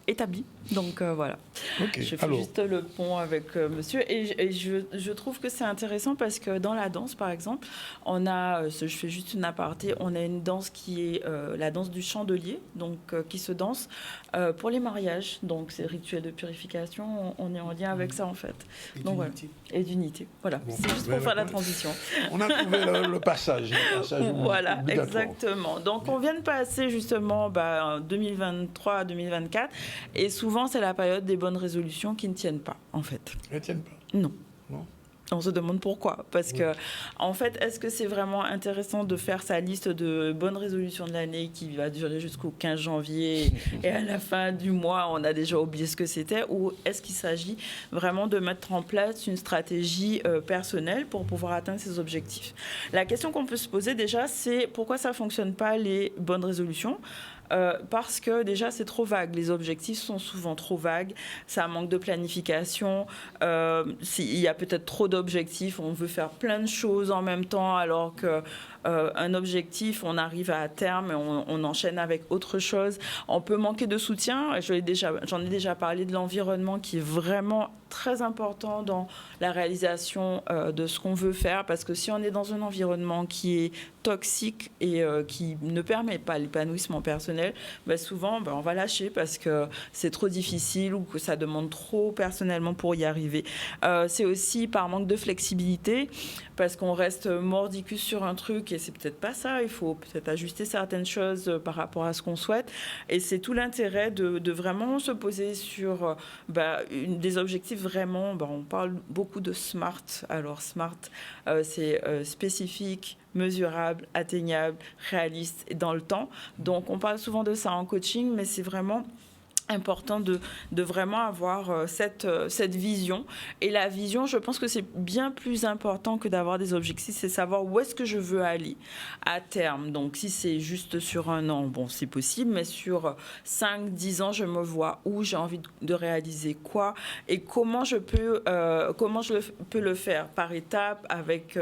établi. Donc voilà. Okay. Je fais juste le pont avec monsieur. Et je trouve que c'est intéressant parce que dans la danse, par exemple, on a, je fais juste une aparté, on a une danse qui est la danse du chandelier, donc qui se danse pour les mariages. Donc c'est rituel de purification, on est en lien avec ça en fait. Et donc, d'unité. Voilà. Et d'unité. Voilà. Bon, c'est juste pour faire la transition. On a trouvé le passage. Voilà, exactement. Donc on vient de passer justement 2023 à 2024 et souvent c'est la période des bonnes résolutions qui ne tiennent pas en fait. Elles ne tiennent pas? Non. Non. On se demande pourquoi. Parce que, en fait, est-ce que c'est vraiment intéressant de faire sa liste de bonnes résolutions de l'année qui va durer jusqu'au 15 janvier et à la fin du mois, on a déjà oublié ce que c'était? Ou est-ce qu'il s'agit vraiment de mettre en place une stratégie personnelle pour pouvoir atteindre ses objectifs? La question qu'on peut se poser déjà, c'est pourquoi ça ne fonctionne pas les bonnes résolutions? Parce que déjà c'est trop vague, les objectifs sont souvent trop vagues, ça manque de planification, il y a peut-être trop d'objectifs, on veut faire plein de choses en même temps alors que un objectif, on arrive à terme et on enchaîne avec autre chose. On peut manquer de soutien, j'en ai déjà parlé de l'environnement qui est vraiment très important dans la réalisation de ce qu'on veut faire, parce que si on est dans un environnement qui est toxique et qui ne permet pas l'épanouissement personnel, souvent on va lâcher parce que c'est trop difficile ou que ça demande trop personnellement pour y arriver. C'est aussi par manque de flexibilité, parce qu'on reste mordicus sur un truc et c'est peut-être pas ça, il faut peut-être ajuster certaines choses par rapport à ce qu'on souhaite, et c'est tout l'intérêt de vraiment se poser sur des objectifs vraiment, on parle beaucoup de SMART. Alors SMART, c'est spécifique, mesurable, atteignable, réaliste et dans le temps. Donc on parle souvent de ça en coaching, mais c'est vraiment important de vraiment avoir cette vision. Et la vision, je pense que c'est bien plus important que d'avoir des objectifs, c'est savoir où est-ce que je veux aller à terme. Donc si c'est juste sur un an, c'est possible, mais sur 5-10 ans, je me vois où, j'ai envie de réaliser quoi et comment je peux le faire par étapes avec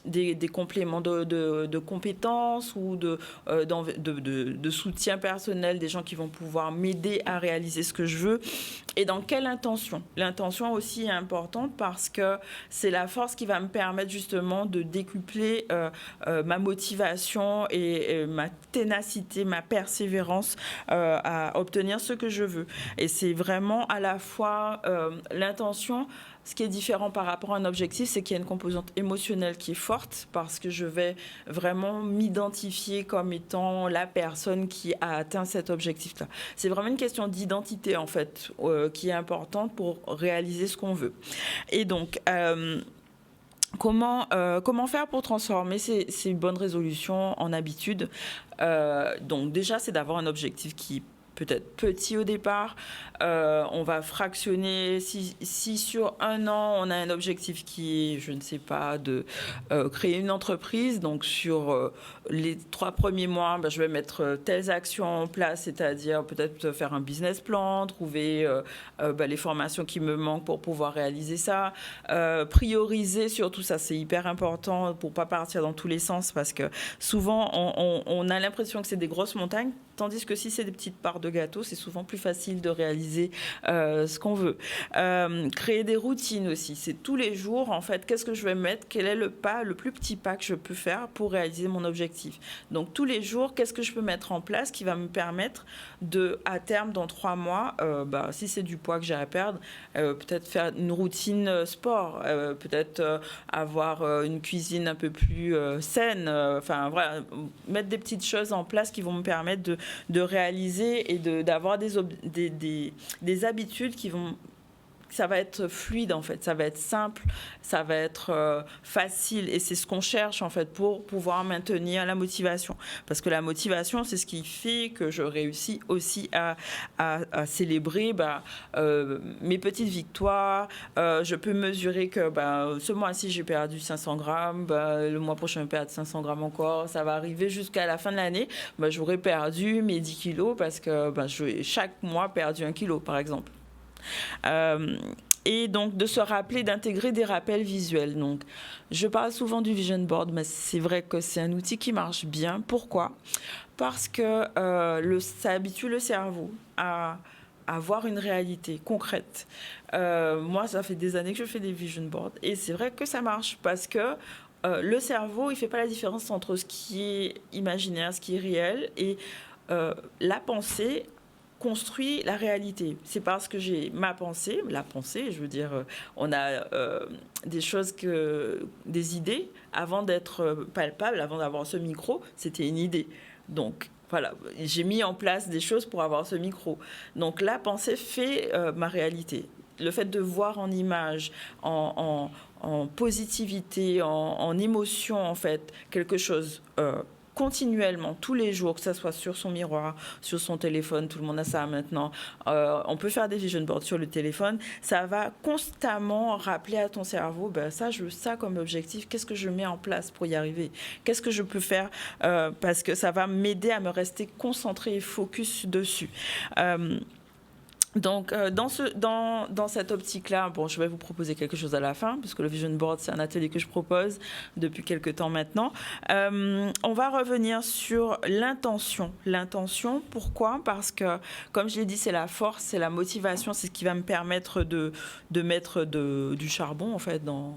des compléments de compétences ou de soutien personnel, des gens qui vont pouvoir m'aider à réaliser ce que je veux. Et dans quelle intention? L'intention aussi est importante parce que c'est la force qui va me permettre justement de décupler ma motivation et ma ténacité, ma persévérance à obtenir ce que je veux. Et c'est vraiment à la fois l'intention. Ce qui est différent par rapport à un objectif, c'est qu'il y a une composante émotionnelle qui est forte parce que je vais vraiment m'identifier comme étant la personne qui a atteint cet objectif-là. C'est vraiment une question d'identité, en fait, qui est importante pour réaliser ce qu'on veut. Et donc, comment faire pour transformer ces bonnes résolutions en habitudes? Donc déjà, c'est d'avoir un objectif qui peut-être petit au départ. On va fractionner. Si sur un an, on a un objectif qui est, je ne sais pas, de créer une entreprise, donc sur les 3 premiers mois, je vais mettre telles actions en place, c'est-à-dire peut-être faire un business plan, trouver les formations qui me manquent pour pouvoir réaliser ça, prioriser surtout, ça c'est hyper important pour ne pas partir dans tous les sens, parce que souvent on a l'impression que c'est des grosses montagnes, tandis que si c'est des petites parts de gâteau, c'est souvent plus facile de réaliser ce qu'on veut. Créer des routines aussi, c'est tous les jours, en fait, qu'est-ce que je vais mettre, quel est le plus petit pas que je peux faire pour réaliser mon objectif. Donc tous les jours, qu'est-ce que je peux mettre en place qui va me permettre de, à terme, dans 3 mois, si c'est du poids que j'ai à perdre, peut-être faire une routine sport, peut-être avoir une cuisine un peu plus saine, voilà, mettre des petites choses en place qui vont me permettre de réaliser et d'avoir des habitudes qui vont... Ça va être fluide, en fait, ça va être simple, ça va être facile, et c'est ce qu'on cherche, en fait, pour pouvoir maintenir la motivation. Parce que la motivation, c'est ce qui fait que je réussis aussi à célébrer mes petites victoires. Je peux mesurer que ce mois-ci, j'ai perdu 500 grammes, le mois prochain, je vais perdre 500 grammes encore. Ça va arriver jusqu'à la fin de l'année, j'aurai perdu mes 10 kilos parce que j'ai chaque mois perdu 1 kilo, par exemple. Et donc de se rappeler, d'intégrer des rappels visuels. Donc, je parle souvent du vision board, mais c'est vrai que c'est un outil qui marche bien. Pourquoi ? Parce que ça habitue le cerveau à voir une réalité concrète. Moi, ça fait des années que je fais des vision boards, et c'est vrai que ça marche parce que le cerveau, il fait pas la différence entre ce qui est imaginaire, ce qui est réel, et la pensée construit la réalité. C'est parce que j'ai la pensée, je veux dire, on a des choses, des idées, avant d'être palpables, avant d'avoir ce micro, c'était une idée. Donc, voilà, j'ai mis en place des choses pour avoir ce micro. Donc, la pensée fait ma réalité. Le fait de voir en image, en positivité, en émotion, en fait, quelque chose continuellement, tous les jours, que ce soit sur son miroir, sur son téléphone, tout le monde a ça maintenant, on peut faire des vision boards sur le téléphone, ça va constamment rappeler à ton cerveau, ça, je veux ça comme objectif, qu'est-ce que je mets en place pour y arriver, qu'est-ce que je peux faire, parce que ça va m'aider à me rester concentré et focus dessus. Donc, dans cette optique-là, je vais vous proposer quelque chose à la fin, parce que le Vision Board, c'est un atelier que je propose depuis quelques temps maintenant. On va revenir sur l'intention. L'intention, pourquoi ? Parce que, comme je l'ai dit, c'est la force, c'est la motivation, c'est ce qui va me permettre de mettre du charbon, en fait, dans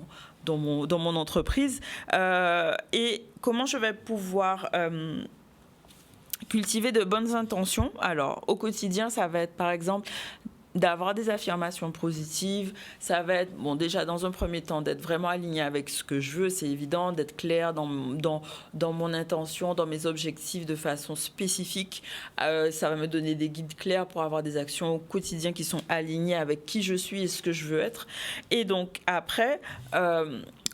mon entreprise. Et comment je vais pouvoir... cultiver de bonnes intentions. Alors, au quotidien, ça va être, par exemple, d'avoir des affirmations positives. Ça va être, déjà, dans un premier temps, d'être vraiment aligné avec ce que je veux. C'est évident, d'être clair dans mon intention, dans mes objectifs de façon spécifique. Ça va me donner des guides clairs pour avoir des actions au quotidien qui sont alignées avec qui je suis et ce que je veux être. Et donc, après,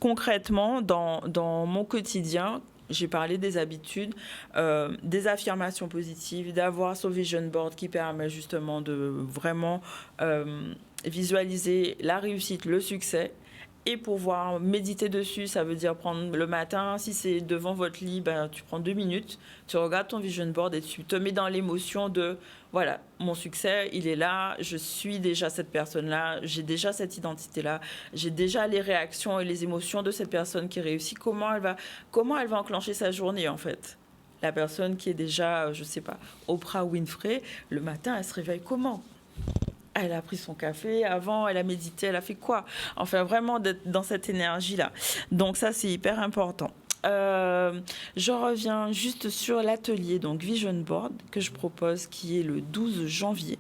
concrètement, dans mon quotidien, j'ai parlé des habitudes, des affirmations positives, d'avoir ce vision board qui permet justement de vraiment visualiser la réussite, le succès, et pouvoir méditer dessus. Ça veut dire prendre le matin, si c'est devant votre lit, tu prends 2 minutes, tu regardes ton vision board et tu te mets dans l'émotion de voilà, mon succès, il est là, je suis déjà cette personne-là, j'ai déjà cette identité-là, j'ai déjà les réactions et les émotions de cette personne qui réussit. Comment elle va enclencher sa journée, en fait ? La personne qui est déjà, je sais pas, Oprah Winfrey, le matin, elle se réveille comment ? Elle a pris son café, avant, elle a médité, elle a fait quoi ? Enfin, vraiment d'être dans cette énergie-là. Donc ça, c'est hyper important. Je reviens juste sur l'atelier donc Vision Board que je propose, qui est le 12 janvier,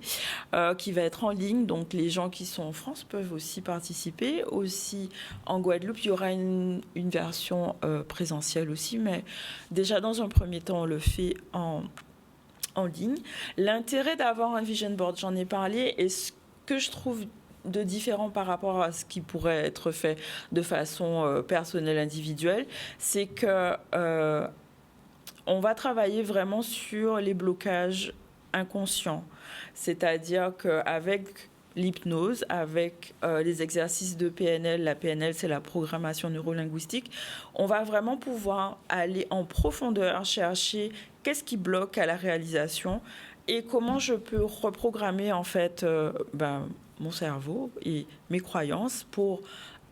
qui va être en ligne. Donc les gens qui sont en France peuvent aussi participer. Aussi en Guadeloupe, il y aura une version présentielle aussi, mais déjà dans un premier temps, on le fait en ligne. L'intérêt d'avoir un Vision Board, j'en ai parlé, et ce que je trouve de différent par rapport à ce qui pourrait être fait de façon personnelle, individuelle, c'est que on va travailler vraiment sur les blocages inconscient. C'est-à-dire qu'avec l'hypnose, avec les exercices de PNL, la PNL, c'est la programmation neurolinguistique, on va vraiment pouvoir aller en profondeur, chercher qu'est-ce qui bloque à la réalisation et comment je peux reprogrammer en fait mon cerveau et mes croyances pour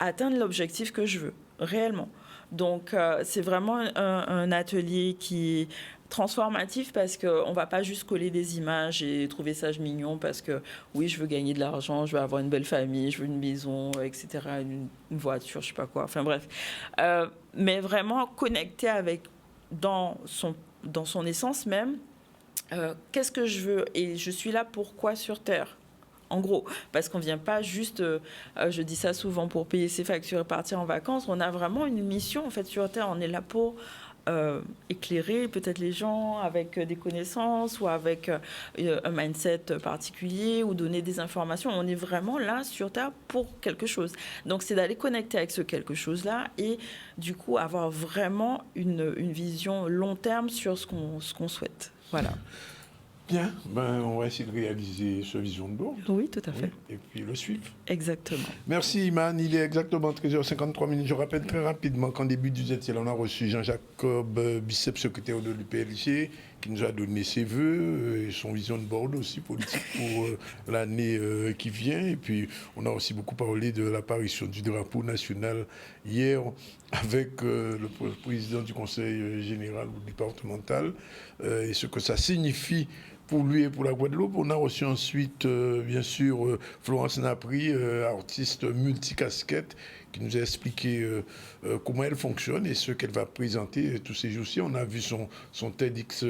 atteindre l'objectif que je veux, réellement. Donc, c'est vraiment un atelier qui est transformatif parce qu'on ne va pas juste coller des images et trouver ça mignon parce que, oui, je veux gagner de l'argent, je veux avoir une belle famille, je veux une maison, etc., une voiture, je ne sais pas quoi. Enfin, bref. Mais vraiment connecter avec, dans son essence même, qu'est-ce que je veux et je suis là pourquoi sur Terre ? En gros, parce qu'on ne vient pas juste, je dis ça souvent, pour payer ses factures et partir en vacances. On a vraiment une mission en fait sur Terre. On est là pour éclairer peut-être les gens avec des connaissances ou avec un mindset particulier ou donner des informations. On est vraiment là sur Terre pour quelque chose. Donc c'est d'aller connecter avec ce quelque chose-là et du coup avoir vraiment une vision long terme sur ce qu'on souhaite. Voilà. Bien, on va essayer de réaliser ce vision de board. Oui, tout à fait. Oui, et puis le suivre. Exactement. Merci Iman, il est exactement 13h53. Je rappelle très rapidement qu'en début du ZCL, on a reçu Jean-Jacob Bicep, secrétaire de l'UPLC, qui nous a donné ses vœux et son vision de board aussi politique pour l'année qui vient. Et puis, on a aussi beaucoup parlé de l'apparition du drapeau national hier avec le président du conseil général ou départemental et ce que ça signifie pour lui et pour la Guadeloupe. On a reçu ensuite, bien sûr, Florence Napri, artiste multicasquette, qui nous a expliqué comment elle fonctionne et ce qu'elle va présenter tous ces jours-ci. On a vu son TEDx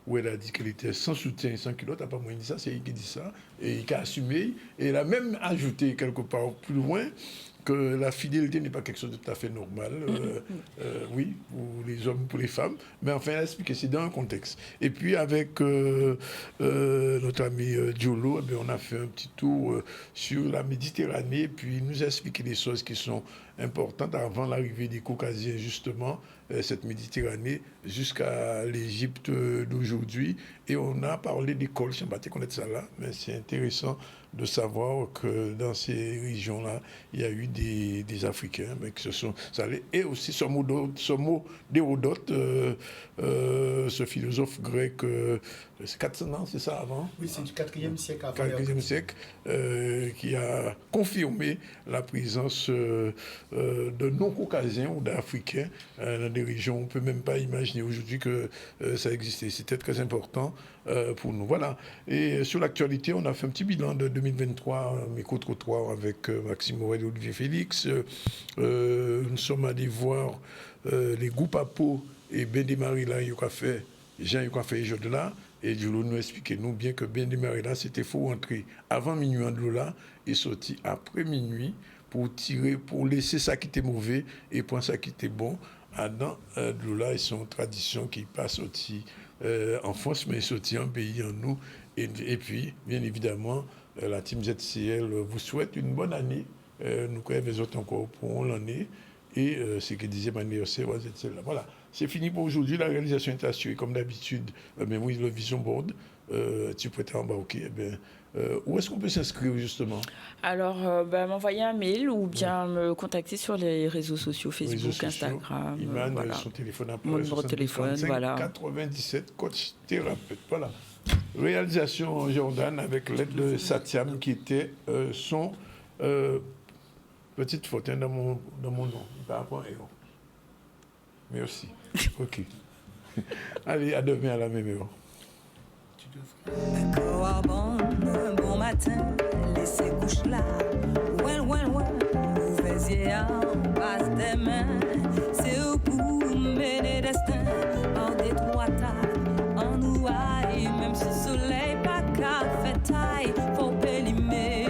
où elle a dit qu'elle était sans soutien et sans culotte. Elle n'a pas moins dit ça, c'est elle qui dit ça. Et qui a assumé. Et elle a même ajouté quelque part plus loin que la fidélité n'est pas quelque chose de tout à fait normal, oui, pour les hommes, pour les femmes, mais enfin, elle a expliqué, c'est dans un contexte. Et puis, avec notre ami Diolo, on a fait un petit tour sur la Méditerranée, puis il nous a expliqué des choses qui sont importantes avant l'arrivée des Caucasiens, justement, cette Méditerranée, jusqu'à l'Égypte d'aujourd'hui. Et on a parlé d'écoles, je ne sais pas connaître ça là, mais c'est intéressant de savoir que dans ces régions-là, il y a eu des Africains mais qui se sont allés. Et aussi ce mot d'Hérodote, ce philosophe grec, c'est 400 ans, c'est ça avant ? Oui, c'est du 4e siècle avant. 4e siècle, qui a confirmé la présence de non-caucasiens ou d'Africains dans des régions. On ne peut même pas imaginer aujourd'hui que ça existait. C'était très important pour nous. Voilà. Et sur l'actualité, on a fait un petit bilan de 2023, micro-trottoir avec Maxime Morel et Olivier Félix. Nous sommes allés voir les groupes à peau et bien démarré là, il y a fait Jean il a fait les jeux de là. Et Diolo nous expliquait nous bien que bien démarré là, c'était faut rentrer avant minuit en de là et sortir après minuit pour tirer, pour laisser ça qui était mauvais et prendre ça qui était bon. Dans de là, ils sont une tradition qui passe aussi en France, mais aussi en pays, en nous. Et puis, bien évidemment, la team ZCL vous souhaite une bonne année. Nous croyons les autres encore pour l'année. Et ce que disait Manuel, c'est ZCL. Voilà, c'est fini pour aujourd'hui. La réalisation est assurée, comme d'habitude. Mais oui, le Vision Board, tu peux t'embarquer. Où est-ce qu'on peut s'inscrire, justement ? Alors, m'envoyer un mail ou bien me contacter sur les réseaux sociaux, Facebook, Instagram. Iman, voilà. son téléphone après. Mon numéro de téléphone, voilà. 97, coach thérapeute. Voilà. Réalisation Jordan avec l'aide de Satiam qui était son petite faute dans mon nom. Par rapport à Héron. Merci. OK. Allez, à demain à la même heure. D'accord, bon matin, laissez couche là, loin, mauvais yeux en passe des mains, c'est au pour mener destin, en détroit en ouaille, même si le soleil pas qu'à fait taille, faut pélimer,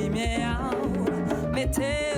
lumière, mettez